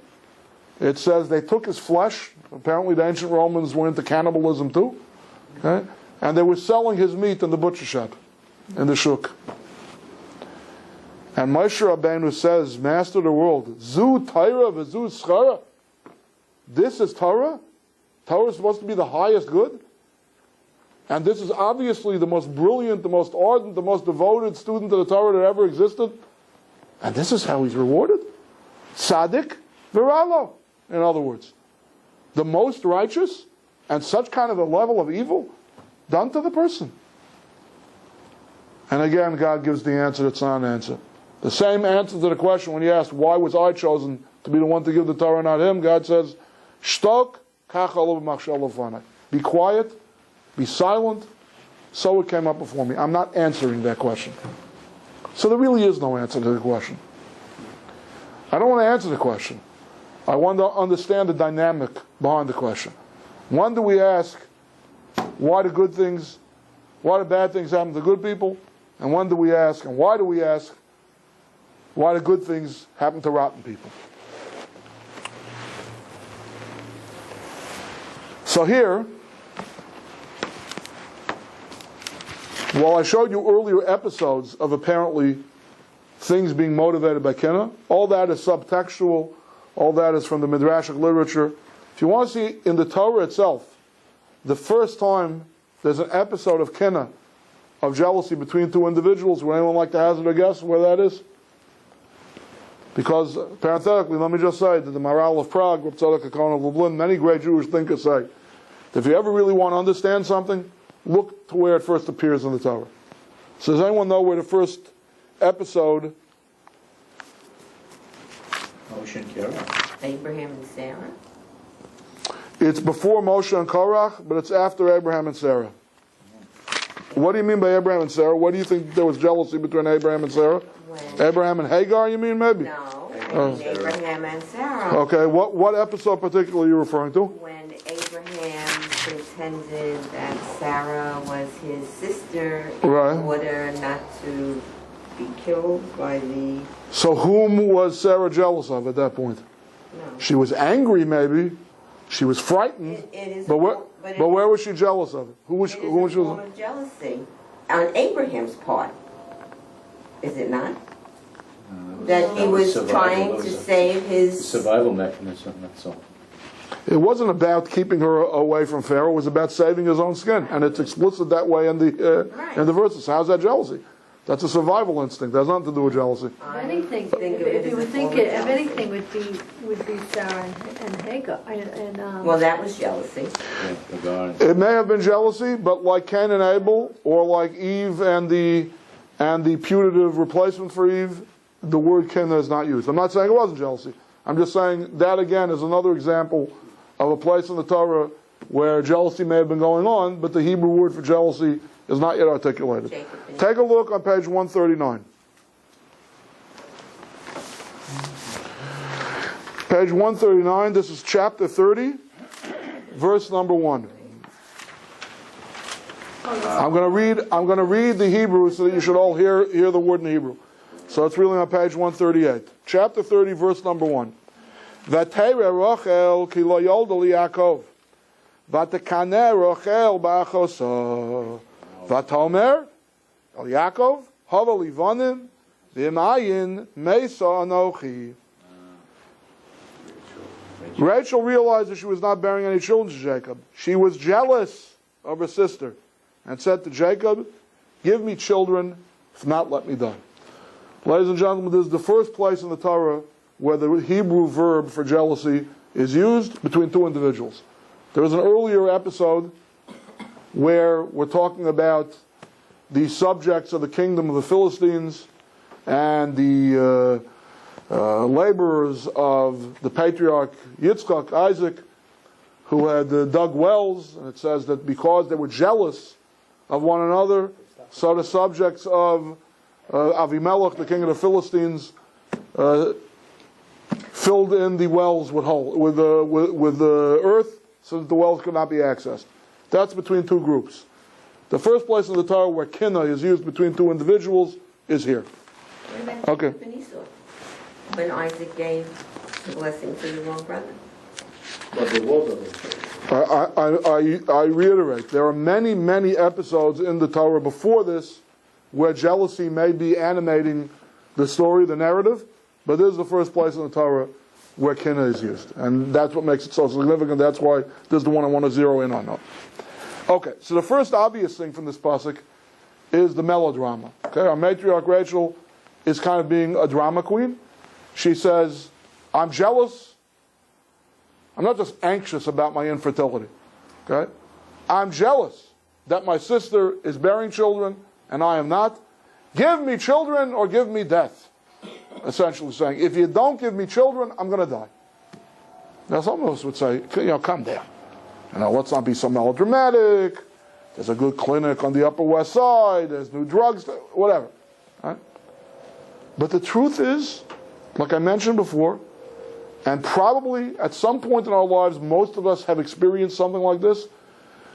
It says they took his flesh. Apparently the ancient Romans were into cannibalism too. Okay? And they were selling his meat in the butcher shop, in the shuk. And Moshe Rabbeinu says, Master of the world, Zu Torah v'Zu Schara. This is Torah? Torah is supposed to be the highest good? And this is obviously the most brilliant, the most ardent, the most devoted student of the Torah that ever existed. And this is how he's rewarded? Tzaddik v'ralo. In other words, the most righteous and such kind of a level of evil done to the person. And again, God gives the answer that's not an answer. The same answer to the question when he asked, why was I chosen to be the one to give the Torah, not him? God says, Shtok kach olav machshel lefanai. Be quiet, be silent, so it came up before me. I'm not answering that question. So there really is no answer to the question. I don't want to answer the question. I want to understand the dynamic behind the question. When do we ask, why do bad things happen to good people? And when do we ask, and why do we ask, why do good things happen to rotten people? So here, while I showed you earlier episodes of apparently things being motivated by Kina, all that is subtextual, all that is from the Midrashic literature. If you want to see in the Torah itself, the first time there's an episode of Kina, of jealousy between two individuals, would anyone like to hazard a guess where that is? Because, parenthetically, let me just say that the Maharal of Prague, Reb Tzadok HaKohen of Lublin, many great Jewish thinkers say, that if you ever really want to understand something, look to where it first appears in the Torah. So does anyone know where the first episode... Moshe and Korach. Abraham and Sarah. It's before Moshe and Korach, but it's after Abraham and Sarah. What do you mean by Abraham and Sarah? What do you think there was jealousy between Abraham and Sarah? When? Abraham and Hagar, you mean, maybe? No, Abraham and Sarah. Okay, what episode particularly are you referring to? When Abraham pretended that Sarah was his sister in order not to be killed by the... So whom was Sarah jealous of at that point? No. She was angry, maybe. She was frightened. But where was she jealous of it? Who was she? It is a form of jealousy on Abraham's part, is it not? That he was trying to save his... Survival mechanism, that's all. It wasn't about keeping her away from Pharaoh. It was about saving his own skin. And it's explicit that way in the verses. How's that jealousy? That's a survival instinct. That has nothing to do with jealousy. If anything, if you would think it, if anything would be Sarah and Hagar. Well, that was jealousy. It may have been jealousy, but like Cain and Abel, or like Eve and the putative replacement for Eve, the word Kina is not used. I'm not saying it wasn't jealousy. I'm just saying that again is another example of a place in the Torah where jealousy may have been going on, but the Hebrew word for jealousy is not yet articulated. Take a look on page 139. Page 139, this is chapter 30, verse number 1. I'm going to read the Hebrew so that you should all hear the word in Hebrew. So it's really on page 138. Chapter 30, verse number 1. Vatera Rachel ki lo yolda li Yaakov. Vatekaneh Rachel ba'achosa. Vatomer el Yaakov hava livanim v'imayin meisa anochi. Rachel realized that she was not bearing any children to Jacob. She was jealous of her sister and said to Jacob, give me children, if not, let me die. Ladies and gentlemen, this is the first place in the Torah where the Hebrew verb for jealousy is used between two individuals. There was an earlier episode where we're talking about the subjects of the kingdom of the Philistines and the laborers of the patriarch Yitzchak, Isaac, who had dug wells, and it says that because they were jealous of one another, so the subjects of Avimelech, the king of the Philistines, filled in the wells with the earth, so that the wells could not be accessed. That's between two groups. The first place in the Torah where kinna is used between two individuals is here. Okay. When Isaac gave the blessing to the wrong brother. But the word of it. I reiterate, there are many, many episodes in the Torah before this where jealousy may be animating the story, the narrative, but this is the first place in the Torah where kinna is used. And that's what makes it so significant. That's why this is the one I want to zero in on now. Okay, so the first obvious thing from this pasuk is the melodrama. Okay, our matriarch Rachel is kind of being a drama queen. She says, I'm jealous. I'm not just anxious about my infertility. Okay? I'm jealous that my sister is bearing children and I am not. Give me children or give me death. Essentially saying, if you don't give me children, I'm going to die. Now some of us would say, calm down. Let's not be so melodramatic. There's a good clinic on the Upper West Side. There's new drugs, whatever. Right? But the truth is, like I mentioned before, and probably at some point in our lives, most of us have experienced something like this,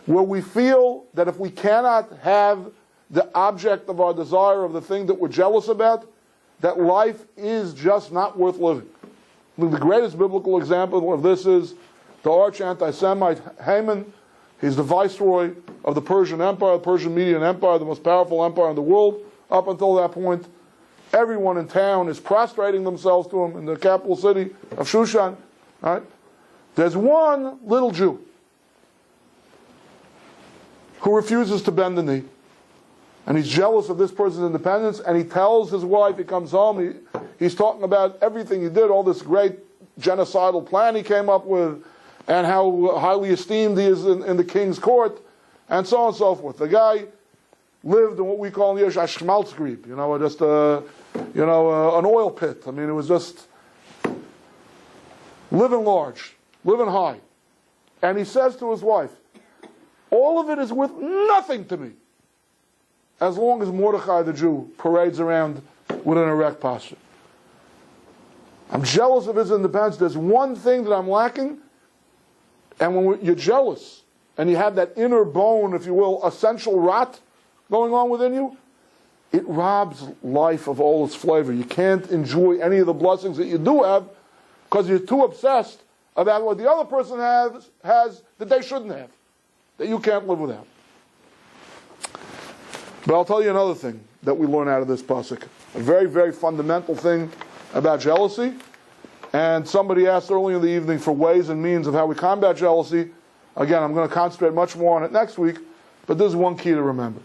where we feel that if we cannot have the object of our desire, of the thing that we're jealous about, that life is just not worth living. I mean, the greatest biblical example of this is the arch anti-Semite Haman. He's the viceroy of the Persian Empire, the Persian Median Empire, the most powerful empire in the world. Up until that point, everyone in town is prostrating themselves to him in the capital city of Shushan. Right? There's one little Jew who refuses to bend the knee. And he's jealous of this person's independence, and he tells his wife, he comes home, he's talking about everything he did, all this great genocidal plan he came up with, and how highly esteemed he is in the king's court, and so on and so forth. The guy lived in what we call in Yiddish a schmaltzgrieb, just an oil pit. I mean, it was just living large, living high. And he says to his wife, all of it is worth nothing to me, as long as Mordechai the Jew parades around with an erect posture. I'm jealous of his independence. There's one thing that I'm lacking, and when you're jealous, and you have that inner bone, if you will, essential rot going on within you, it robs life of all its flavor. You can't enjoy any of the blessings that you do have because you're too obsessed about what the other person has that they shouldn't have, that you can't live without. But I'll tell you another thing that we learn out of this pasuk. A very, very fundamental thing about jealousy. And somebody asked earlier in the evening for ways and means of how we combat jealousy. Again, I'm going to concentrate much more on it next week, but this is one key to remember.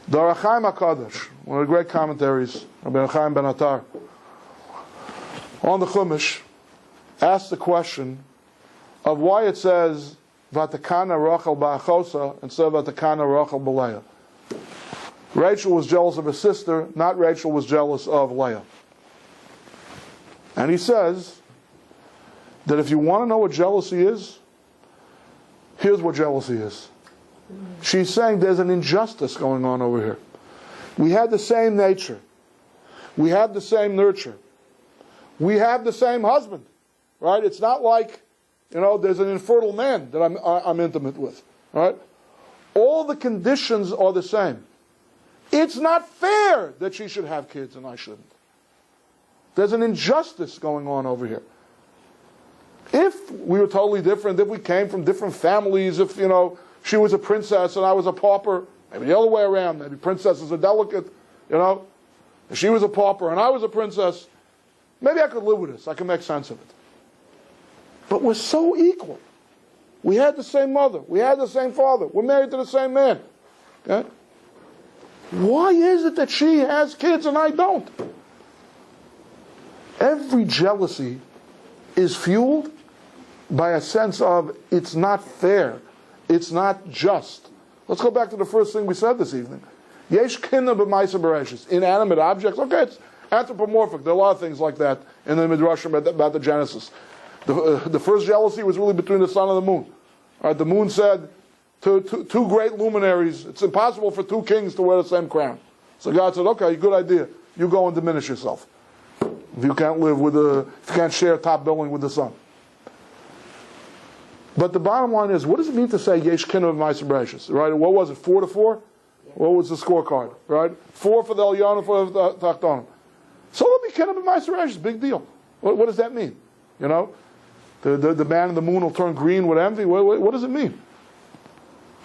The Arachaim HaKadosh, one of the great commentaries, Rabbi Chaim ben Attar, on the Chumash, asked the question of why it says Vatakana Rachel ba'achosa instead of Vatakana Rachel b'Leah. Rachel was jealous of her sister, not Rachel was jealous of Leah. And he says that if you want to know what jealousy is, here's what jealousy is. She's saying there's an injustice going on over here. We had the same nature. We have the same nurture. We have the same husband. right? It's not like, there's an infertile man that I'm intimate with, right? All the conditions are the same. It's not fair that she should have kids and I shouldn't. There's an injustice going on over here. If we were totally different, if we came from different families, if, she was a princess and I was a pauper, maybe the other way around, maybe princesses are delicate, if she was a pauper and I was a princess, maybe I could live with this. I can make sense of it. But we're so equal. We had the same mother. We had the same father. We're married to the same man. Okay? Why is it that she has kids and I don't? Every jealousy is fueled by a sense of it's not fair. It's not just. Let's go back to the first thing we said this evening. Yesh kinna b'maisa bereshis. Inanimate objects. Okay, it's anthropomorphic. There are a lot of things like that in the Midrashim about the Genesis. The first jealousy was really between the sun and the moon. All right, the moon said to two great luminaries, it's impossible for two kings to wear the same crown. So God said, okay, good idea. You go and diminish yourself. If you can't live if you can't share top billing with the sun. But the bottom line is, what does it mean to say yesh kinna b'maisa bereshis? Right? What was it? 4-4? Yeah. What was the scorecard? Right? 4 for the Elyon, 4 for the Tachtonim. So it'll be kinna b'maisa bereshis. Big deal. What does that mean? The man in the moon will turn green with envy. What does it mean?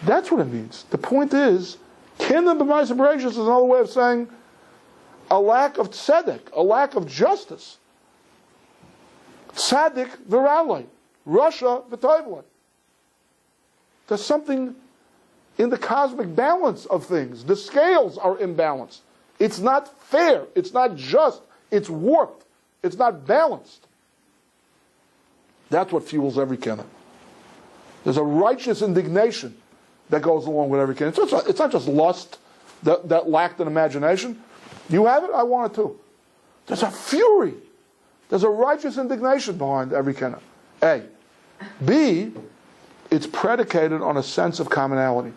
That's what it means. The point is, kinna b'maisa bereshis is another way of saying a lack of tzedek, a lack of justice. Tzedek viralei, Russia v'toivlei. There's something in the cosmic balance of things. The scales are imbalanced. It's not fair. It's not just. It's warped. It's not balanced. That's what fuels every kinna. There's a righteous indignation that goes along with every kinna. It's not just lust that lacked an imagination. You have it, I want it too. There's a fury. There's a righteous indignation behind every kinna. A. B, it's predicated on a sense of commonality.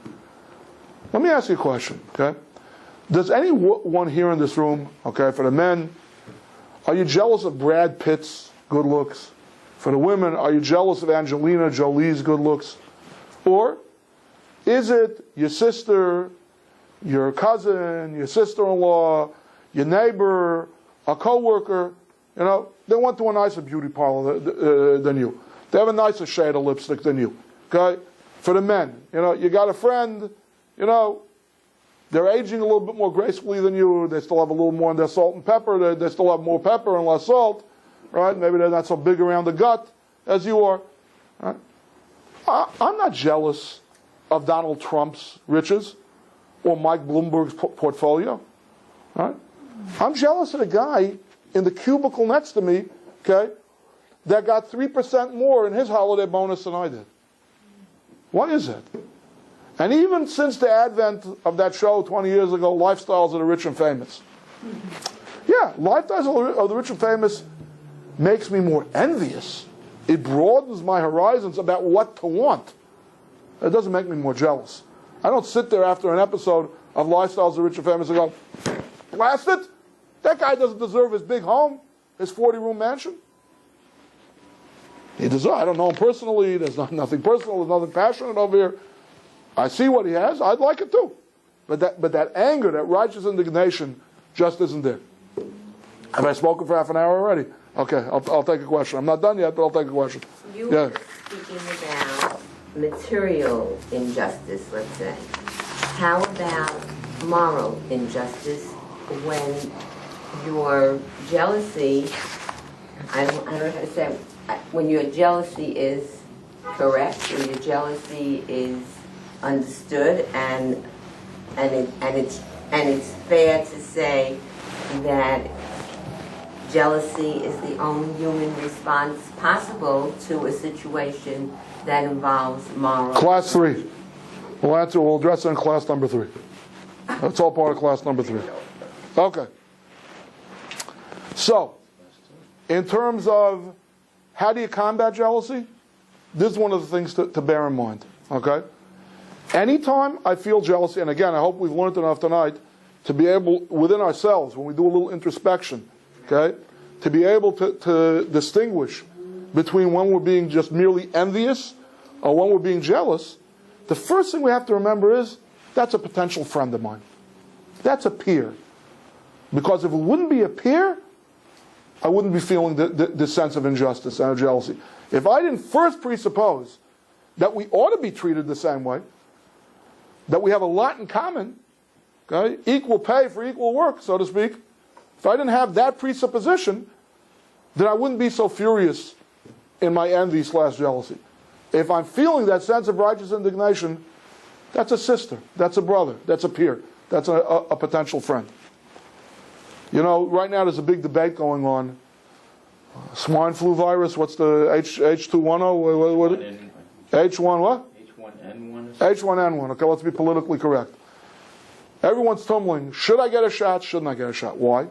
Let me ask you a question, okay? Does anyone here in this room, okay, for the men, are you jealous of Brad Pitt's good looks? For the women, are you jealous of Angelina Jolie's good looks? Or is it your sister, your cousin, your sister-in-law, your neighbor, a co-worker, they went to a nicer beauty parlor than you. They have a nicer shade of lipstick than you. Okay? For the men, you got a friend, they're aging a little bit more gracefully than you. They still have a little more in their salt and pepper. They still have more pepper and less salt. Right? Maybe they're not so big around the gut as you are. Right? I'm not jealous of Donald Trump's riches or Mike Bloomberg's portfolio. Right? I'm jealous of the guy in the cubicle next to me, okay, that got 3% more in his holiday bonus than I did. Why is that? And even since the advent of that show 20 years ago, Lifestyles of the Rich and Famous. Yeah, Lifestyles of the Rich and Famous makes me more envious. It broadens my horizons about what to want. It doesn't make me more jealous. I don't sit there after an episode of Lifestyles of the Rich and Famous and go, blast it! That guy doesn't deserve his big home, his 40-room mansion. He deserves. I don't know him personally. There's nothing personal. There's nothing passionate over here. I see what he has. I'd like it too. But that anger, that righteous indignation, just isn't there. Have I spoken for half an hour already? Okay, I'll take a question. I'm not done yet, but I'll take a question. You were speaking about material injustice, let's say. How about moral injustice when your jealousy, I don't know how to say, when your jealousy is correct, when your jealousy is understood, and it's fair to say that jealousy is the only human response possible to a situation that involves moral. Class 3. We'll address it in class number 3. That's all part of class number 3. Okay. So, in terms of how do you combat jealousy, this is one of the things to bear in mind. Okay? Anytime I feel jealousy, and again, I hope we've learned enough tonight to be able, within ourselves, when we do a little introspection, okay, to be able to distinguish between when we're being just merely envious or when we're being jealous, the first thing we have to remember is that's a potential friend of mine. That's a peer. Because if it wouldn't be a peer, I wouldn't be feeling the sense of injustice and of jealousy. If I didn't first presuppose that we ought to be treated the same way, that we have a lot in common, okay, equal pay for equal work, so to speak, if I didn't have that presupposition, then I wouldn't be so furious in my envy/jealousy. If I'm feeling that sense of righteous indignation, that's a sister, that's a brother, that's a peer, that's a potential friend. You know, right now there's a big debate going on. Swine flu virus, what's the H210? What? H1 what? H1N1. H1N1. Okay, let's be politically correct. Everyone's tumbling. Should I get a shot? Shouldn't I get a shot? Why?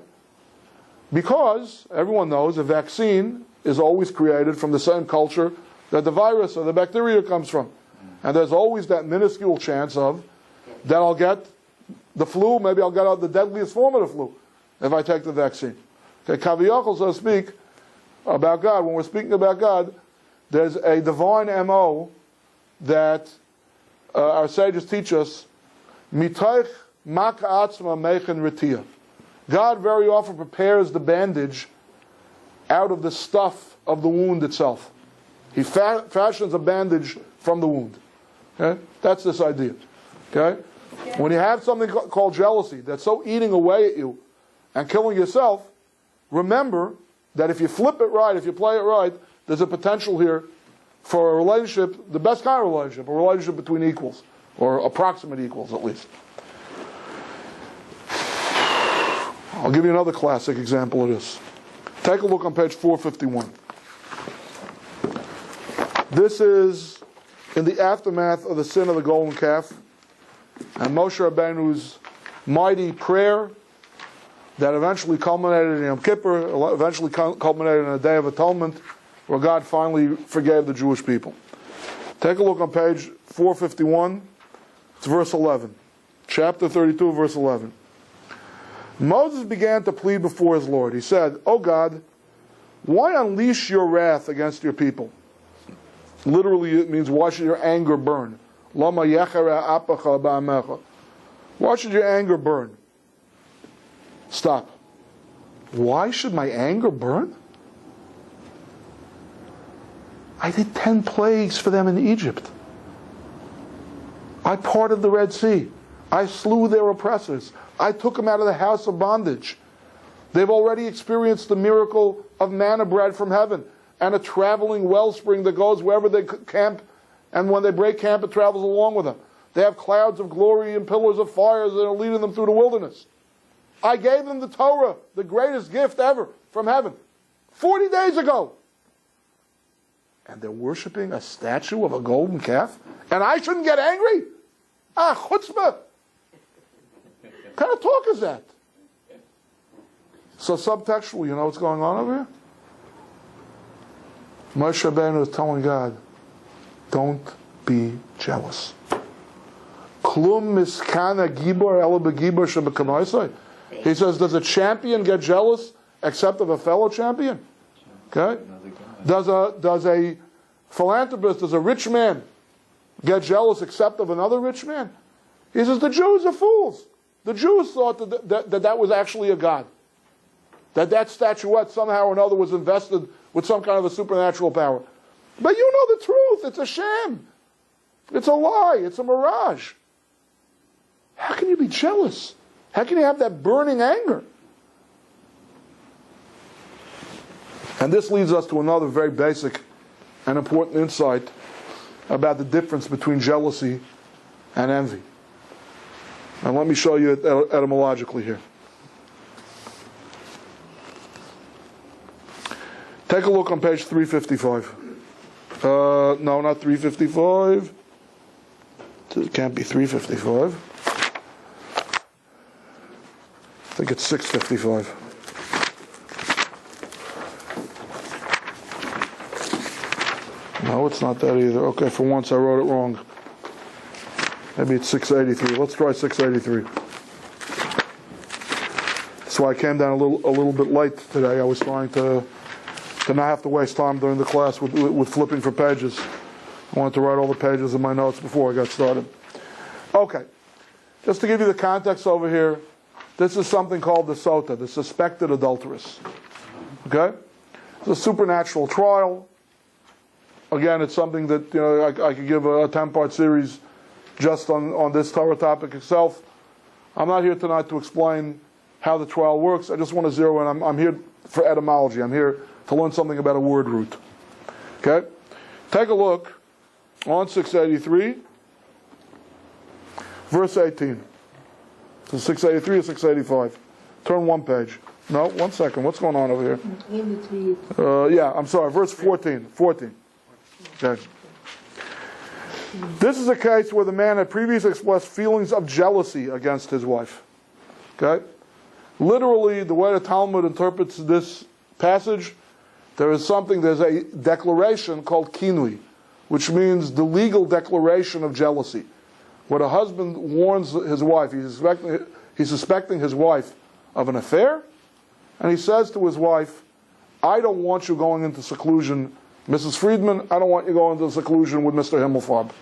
Because everyone knows a vaccine is always created from the same culture that the virus or the bacteria comes from. And there's always that minuscule chance of that I'll get the flu, maybe I'll get the deadliest form of the flu if I take the vaccine. Okay, kaviyachol, so to speak, about God. When we're speaking about God, there's a divine MO that our sages teach us. Mitoich maka atzma mechen retia. God very often prepares the bandage out of the stuff of the wound itself. He fashions a bandage from the wound. Okay? That's this idea. Okay? When you have something called jealousy that's so eating away at you and killing yourself, remember that if you flip it right, if you play it right, there's a potential here for a relationship, the best kind of relationship, a relationship between equals, or approximate equals at least. I'll give you another classic example of this. Take a look on page 451. This is in the aftermath of the sin of the golden calf and Moshe Rabbeinu's mighty prayer that eventually culminated in Yom Kippur, eventually culminated in a Day of Atonement, where God finally forgave the Jewish people. Take a look on page 451. It's verse 11. Chapter 32, verse 11. Moses began to plead before his Lord. He said, "O God, why unleash your wrath against your people?" Literally, it means, why should your anger burn? Lama yechara apacha ba'amecha. Why should your anger burn? Stop. Why should my anger burn? I did 10 plagues for them in Egypt. I parted the Red Sea. I slew their oppressors. I took them out of the house of bondage. They've already experienced the miracle of manna bread from heaven and a traveling wellspring that goes wherever they camp, and when they break camp, it travels along with them. They have clouds of glory and pillars of fire that are leading them through the wilderness. I gave them the Torah, the greatest gift ever from heaven, 40 days ago. And they're worshiping a statue of a golden calf? And I shouldn't get angry? Ah, chutzpah! What kind of talk is that? So subtextually, you know what's going on over here? Moshe Rabbeinu is telling God, don't be jealous. Klum miskana gibor ela begibor shebekamaisai. He says, does a champion get jealous except of a fellow champion? Okay? Does a philanthropist, does a rich man get jealous except of another rich man? He says, the Jews are fools. The Jews thought that was actually a god. That statuette somehow or another was invested with some kind of a supernatural power. But you know the truth. It's a sham. It's a lie. It's a mirage. How can you be jealous? How can you have that burning anger? And this leads us to another very basic and important insight about the difference between jealousy and envy. And let me show you it etymologically here. Take a look on page 355. No, not 355. It can't be 355. I think it's 655. No, it's not that either. Okay, for once I wrote it wrong. Maybe it's 683. Let's try 683. So I came down a little bit late today. I was trying to to not have to waste time during the class with flipping for pages. I wanted to write all the pages in my notes before I got started. Okay, just to give you the context over here, this is something called the sota, the suspected adulteress. Okay? It's a supernatural trial. Again, it's something that I could give a 10-part series just on this Torah topic itself. I'm not here tonight to explain how the trial works. I just want to zero in. I'm here for etymology. I'm here to learn something about a word root. Okay? Take a look on 683, verse 18. So 683 or 685. Turn one page. No, 1 second. What's going on over here? In between. Yeah, I'm sorry. Verse 14. 14. Okay. This is a case where the man had previously expressed feelings of jealousy against his wife. Okay? Literally, the way the Talmud interprets this passage, there's a declaration called kinui, which means the legal declaration of jealousy. When a husband warns his wife, he's suspecting his wife of an affair, and he says to his wife, I don't want you going into seclusion, Mrs. Friedman, I don't want you going into seclusion with Mr. Himmelfarb.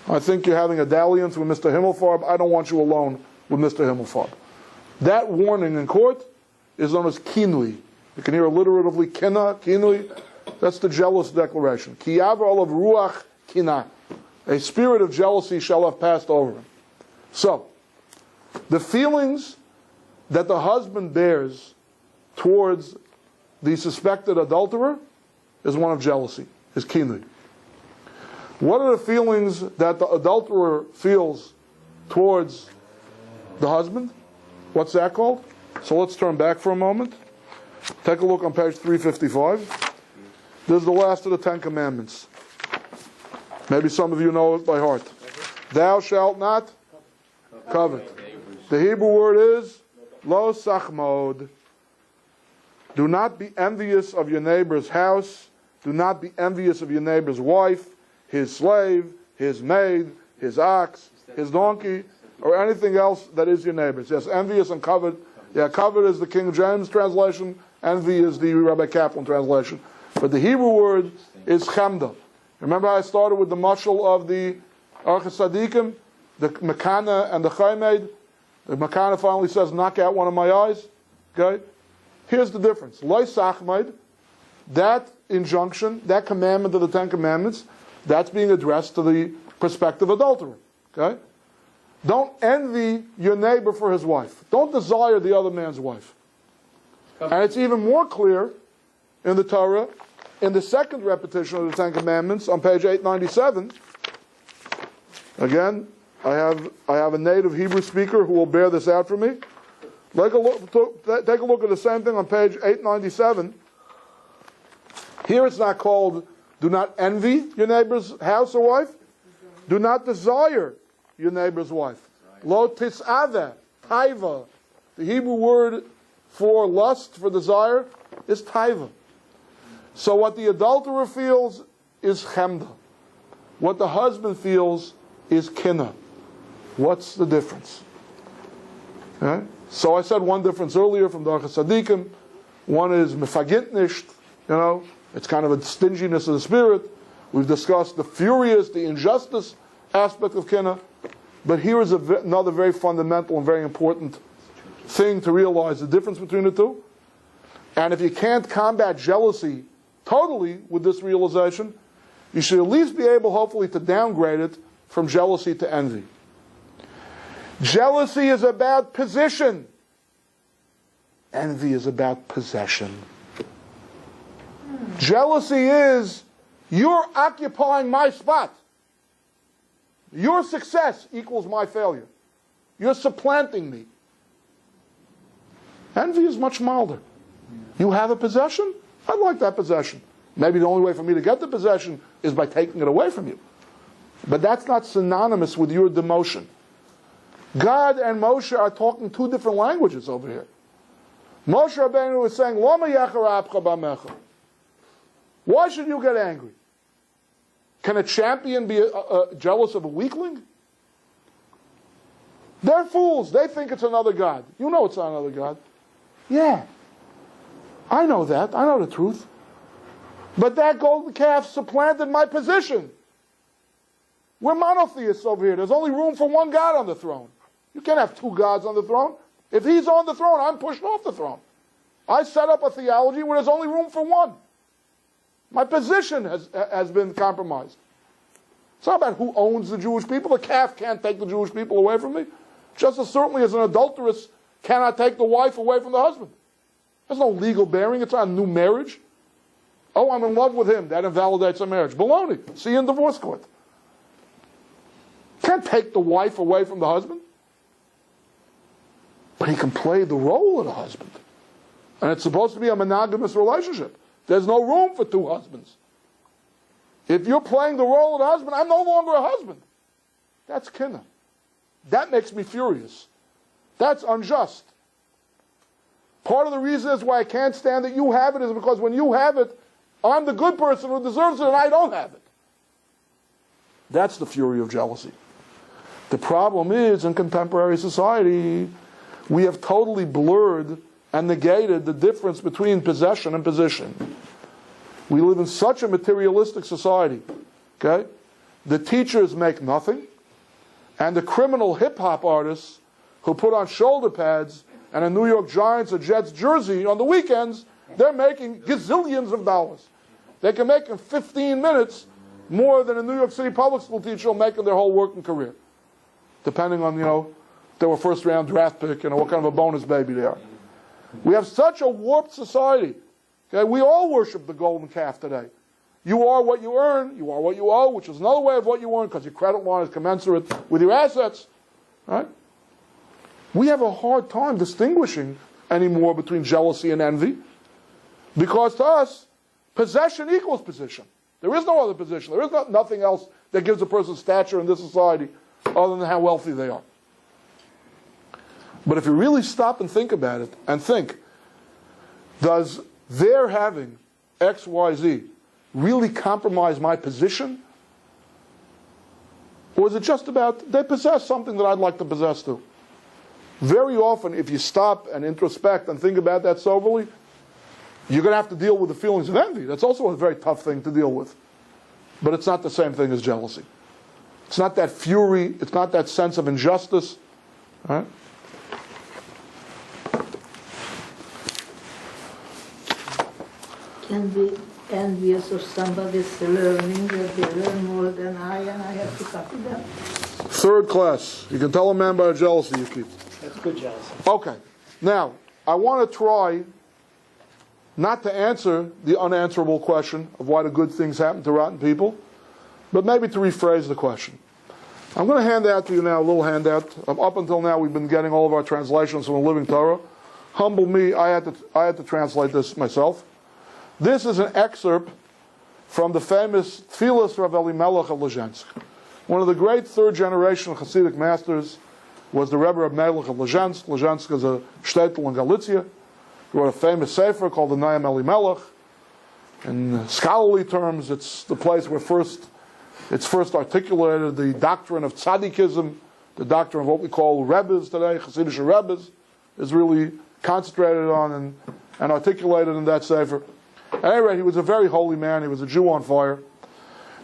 I think you're having a dalliance with Mr. Himmelfarb, I don't want you alone with Mr. Himmelfarb. That warning in court is known as kinui. You can hear alliteratively kinui. That's the jealous declaration. Ki yavar olav ruach kina. A spirit of jealousy shall have passed over him. So, the feelings that the husband bears towards the suspected adulterer is one of jealousy, is kinui. What are the feelings that the adulterer feels towards the husband? What's that called? So let's turn back for a moment. Take a look on page 355. This is the last of the 10 Commandments. Maybe some of you know it by heart. Thou shalt not covet. The Hebrew word is lo sachmod. Do not be envious of your neighbor's house. Do not be envious of your neighbor's wife, his slave, his maid, his ox, his donkey, or anything else that is your neighbor's. Yes, envious and covet. Yeah, covet is the King James translation. Envy is the Rabbi Kaplan translation. But the Hebrew word is chemda. Remember I started with the mashal of the Archas Tzadikim, the Mekana and the Chaymed. The Mekana finally says, knock out one of my eyes. Okay? Here's the difference. Loi sachmaid, that injunction, that commandment of the 10 Commandments, that's being addressed to the prospective adulterer. Okay? Don't envy your neighbor for his wife. Don't desire the other man's wife. And it's even more clear in the Torah, in the second repetition of the 10 Commandments on page 897. Again, I have a native Hebrew speaker who will bear this out for me. Take a look at the same thing on page 897. Here it's not called, do not envy your neighbor's house or wife. Do not desire your neighbor's wife. Lo tis'aveh, taiva. The Hebrew word for lust, for desire, is taiva. So what the adulterer feels is chemda. What the husband feels is kina. What's the difference? Okay? So I said one difference earlier from the Archas Tzadikim. One is mefagint nisht, it's kind of a stinginess of the spirit. We've discussed the furious, the injustice aspect of kina. But here is another very fundamental and very important thing to realize the difference between the two. And if you can't combat jealousy totally with this realization, you should at least be able, hopefully, to downgrade it from jealousy to envy. Jealousy is about position. Envy is about possession. Jealousy is, you're occupying my spot. Your success equals my failure. You're supplanting me. Envy is much milder. You have a possession? I'd like that possession. Maybe the only way for me to get the possession is by taking it away from you. But that's not synonymous with your demotion. God and Moshe are talking two different languages over here. Moshe Rabbeinu is saying, Lama yachar apcha b'amecha. Why should you get angry? Can a champion be jealous of a weakling? They're fools. They think it's another God. You know it's not another God. Yeah. I know that. I know the truth. But that golden calf supplanted my position. We're monotheists over here. There's only room for one God on the throne. You can't have two gods on the throne. If he's on the throne, I'm pushed off the throne. I set up a theology where there's only room for one. My position has been compromised. It's not about who owns the Jewish people. The calf can't take the Jewish people away from me. Just as certainly as an adulteress cannot take the wife away from the husband. There's no legal bearing. It's not a new marriage. Oh, I'm in love with him. That invalidates a marriage. Baloney. See you in divorce court. Can't take the wife away from the husband. But he can play the role of the husband. And it's supposed to be a monogamous relationship. There's no room for two husbands. If you're playing the role of the husband, I'm no longer a husband. That's kinna. That makes me furious. That's unjust. Part of the reason is why I can't stand that you have it is because when you have it, I'm the good person who deserves it and I don't have it. That's the fury of jealousy. The problem is, in contemporary society, we have totally blurred and negated the difference between possession and position. We live in such a materialistic society. Okay? The teachers make nothing, and the criminal hip-hop artists who put on shoulder pads and a New York Giants or Jets jersey on the weekends, they're making gazillions of dollars. They can make in 15 minutes more than a New York City public school teacher will make in their whole working career. Depending on, if they were first-round draft pick, what kind of a bonus baby they are. We have such a warped society. Okay? We all worship the golden calf today. You are what you earn, you are what you owe, which is another way of what you earn because your credit line is commensurate with your assets. Right? We have a hard time distinguishing anymore between jealousy and envy because to us, possession equals position. There is no other position. There is nothing else that gives a person stature in this society other than how wealthy they are. But if you really stop and think about it, and think, does their having X, Y, Z really compromise my position? Or is it just about, they possess something that I'd like to possess too? Very often, if you stop and introspect and think about that soberly, you're going to have to deal with the feelings of envy. That's also a very tough thing to deal with. But it's not the same thing as jealousy. It's not that fury. It's not that sense of injustice. Right? Can be envious of somebody's learning that they learn more than I and I have to copy them. Third class. You can tell a man by the jealousy you keep. That's good jealousy. Okay. Now, I want to try not to answer the unanswerable question of why the good things happen to rotten people, but maybe to rephrase the question. I'm going to hand out to you now a little handout. Up until now, we've been getting all of our translations from the Living Torah. Humble me, I had to translate this myself. This is an excerpt from the famous Tfilas Rav Elimelech of Lezhensk. One of the great third-generation Hasidic masters was the Rebbe of Melech of Lezhensk. Lezhensk is a shtetl in Galicia. He wrote a famous sefer called the Naim Elimelech. In scholarly terms, it's the place where it's first articulated the doctrine of tzadikism, the doctrine of what we call Rebbes today, Hasidic Rebbes, is really concentrated on and articulated in that sefer. At any rate, he was a very holy man. He was a Jew on fire.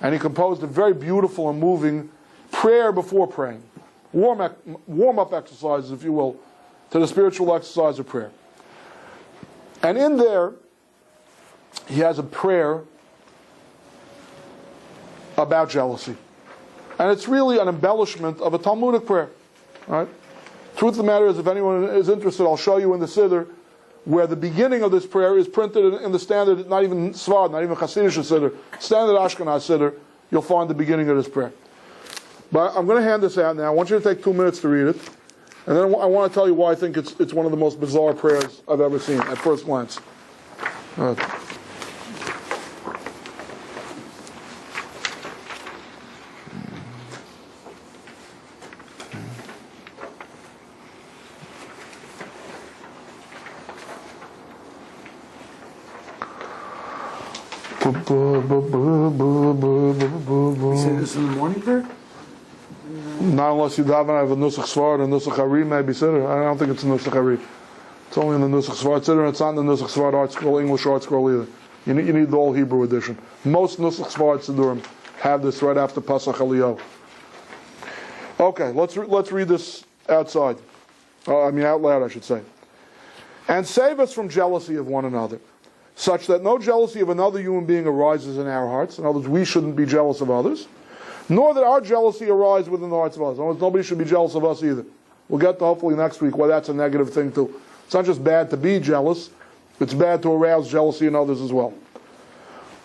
And he composed a very beautiful and moving prayer before praying. Warm-up exercises, if you will, to the spiritual exercise of prayer. And in there, he has a prayer about jealousy. And it's really an embellishment of a Talmudic prayer. Right? Truth of the matter is, if anyone is interested, I'll show you in the Siddur where the beginning of this prayer is printed in the standard, not even Sfard, not even Hasidic Siddur, standard Ashkenaz Siddur, you'll find the beginning of this prayer. But I'm going to hand this out now. I want you to take 2 minutes to read it. And then I want to tell you why I think it's one of the most bizarre prayers I've ever seen at first glance. You say this in the morning prayer? Not unless you daven have a Nusach Svard and Nusach Hari, maybe Siddur. I don't think it's a Nusach Hari. It's only in the Nusach Svard Siddur, and it's not in the Nusach Svard Art Scroll, English Art Scroll either. You need the whole Hebrew edition. Most Nusach Schwartz Sidurim have this right after Pasach Eliyah. Okay, let's read this outside. Out loud, I should say. And save us from jealousy of one another, such that no jealousy of another human being arises in our hearts. In other words, we shouldn't be jealous of others, nor that our jealousy arise within the hearts of others. In other words, nobody should be jealous of us either. We'll get to hopefully next week why that's a negative thing too. It's not just bad to be jealous, it's bad to arouse jealousy in others as well.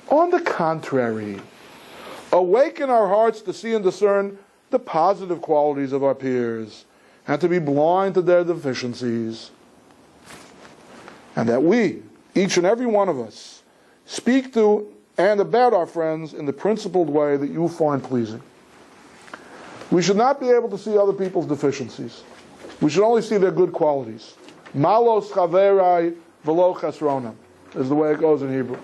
On the contrary, awaken our hearts to see and discern the positive qualities of our peers, and to be blind to their deficiencies. And that we, each and every one of us, speak to and about our friends in the principled way that you find pleasing. We should not be able to see other people's deficiencies. We should only see their good qualities. Malos chaverai velo chesronam is the way it goes in Hebrew.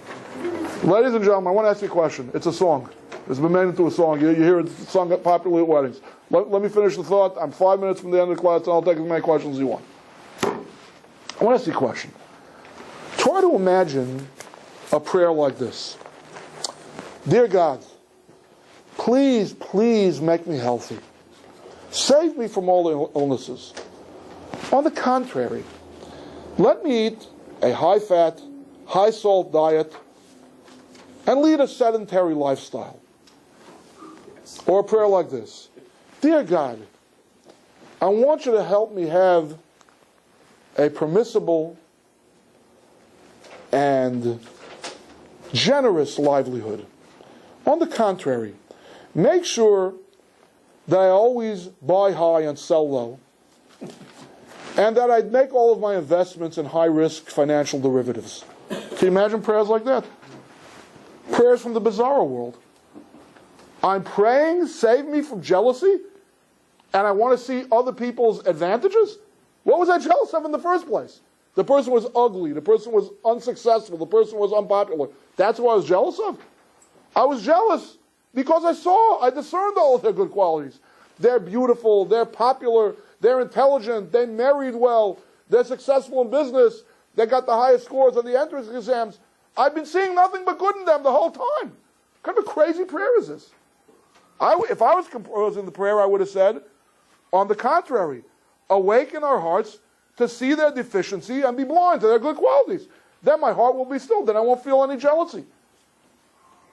Ladies and gentlemen, I want to ask you a question. It's a song. It's been made into a song. You hear it sung popularly at weddings. Let me finish the thought. I'm 5 minutes from the end of the class, and I'll take as many questions as you want. I want to ask you a question. Try to imagine a prayer like this. Dear God, please, please make me healthy. Save me from all illnesses. On the contrary, let me eat a high-fat, high-salt diet and lead a sedentary lifestyle. Or a prayer like this. Dear God, I want you to help me have a permissible and generous livelihood. On the contrary, make sure that I always buy high and sell low, and that I make all of my investments in high-risk financial derivatives. Can you imagine prayers like that? Prayers from the bizarre world. I'm praying, save me from jealousy, and I want to see other people's advantages? What was I jealous of in the first place? The person was ugly, the person was unsuccessful, the person was unpopular. That's what I was jealous of? I was jealous because I discerned all of their good qualities. They're beautiful, they're popular, they're intelligent, they married well, they're successful in business, they got the highest scores on the entrance exams. I've been seeing nothing but good in them the whole time. What kind of a crazy prayer is this? If I was composing the prayer, I would have said, on the contrary, awaken our hearts to see their deficiency and be blind to their good qualities. Then my heart will be still. Then I won't feel any jealousy.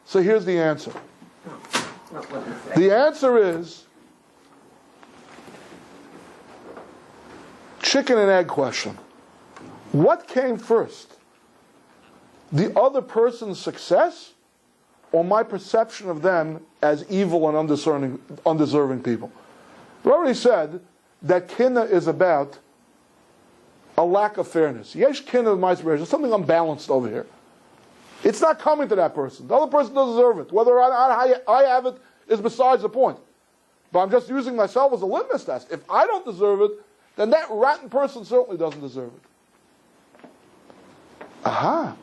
So here's the answer. The answer is chicken and egg question. What came first? The other person's success or my perception of them as evil and undeserving people? We already said that kinna is about a lack of fairness. Yesh kinna is there's something unbalanced over here. It's not coming to that person. The other person doesn't deserve it. Whether or not I have it is besides the point. But I'm just using myself as a litmus test. If I don't deserve it, then that rotten person certainly doesn't deserve it. Aha.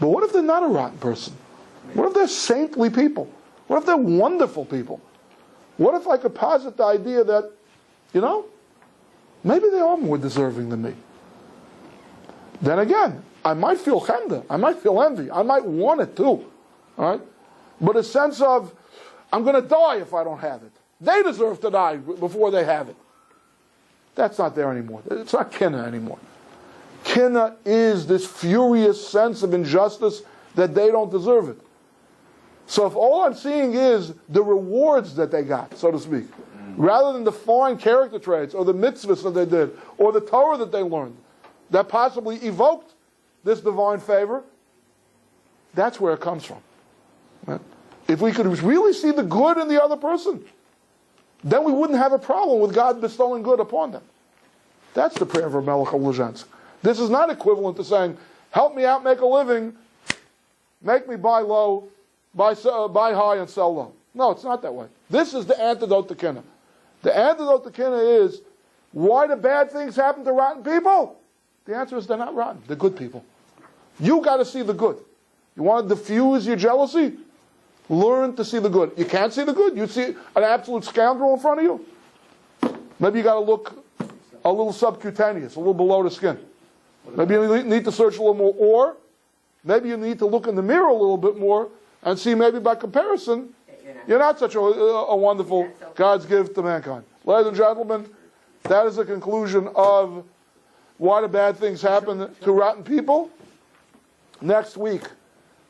But what if they're not a rotten person? What if they're saintly people? What if they're wonderful people? What if I could posit the idea that, maybe they are more deserving than me? Then again, I might feel chemda, I might feel envy, I might want it too. All right? But a sense of, I'm going to die if I don't have it. They deserve to die before they have it. That's not there anymore. It's not kinna anymore. Kinna is this furious sense of injustice that they don't deserve it. So if all I'm seeing is the rewards that they got, so to speak, rather than the fine character traits or the mitzvahs that they did or the Torah that they learned that possibly evoked this divine favor, that's where it comes from. Right? If we could really see the good in the other person, then we wouldn't have a problem with God bestowing good upon them. That's the prayer of Melech HaLezhensk. This is not equivalent to saying, help me out, make a living, make me buy low, buy high and sell low. No, it's not that way. This is the antidote to kinna. The antidote to kinna is, why do bad things happen to rotten people? The answer is they're not rotten. They're good people. You got to see the good. You want to diffuse your jealousy? Learn to see the good. You can't see the good. You see an absolute scoundrel in front of you. Maybe you got to look a little subcutaneous, a little below the skin. Maybe you need to search a little more. Or maybe you need to look in the mirror a little bit more and see maybe by comparison, you're not such a wonderful God's gift to mankind. Ladies and gentlemen, that is the conclusion of why the bad things happen to rotten people. Next week,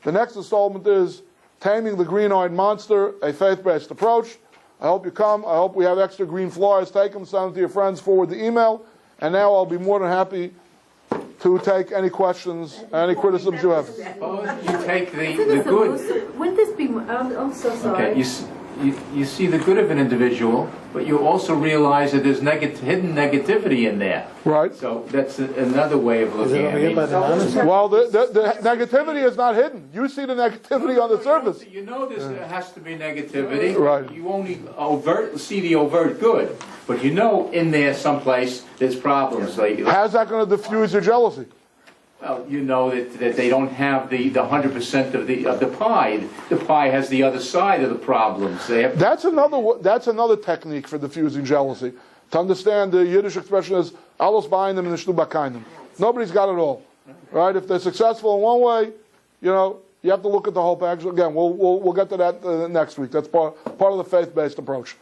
the next installment is Taming the Green-Eyed Monster, a faith-based approach. I hope you come. I hope we have extra green flyers. Take them, send them to your friends, forward the email. And now I'll be more than happy to take any questions, any criticisms you have. Suppose you take the Isn't this good. wouldn't this be, I'm so sorry. Okay, you see the good of an individual, but you also realize that there's hidden negativity in there. Right. So that's another way of looking at it. Well, the negativity is not hidden. You see the negativity on the surface. You know there has to be negativity. Right. You only see the overt good, but you know in there someplace there's problems. How's that going to diffuse your jealousy? Well, you know that they don't have the 100% of the pie. The pie has the other side of the problems. They have. That's another technique for diffusing jealousy. To understand, the Yiddish expression is "Alles ba'inem and nishtu ba'kainim." Nobody's got it all, right? If they're successful in one way, you have to look at the whole package. Again, we'll get to that next week. That's part of the faith-based approach.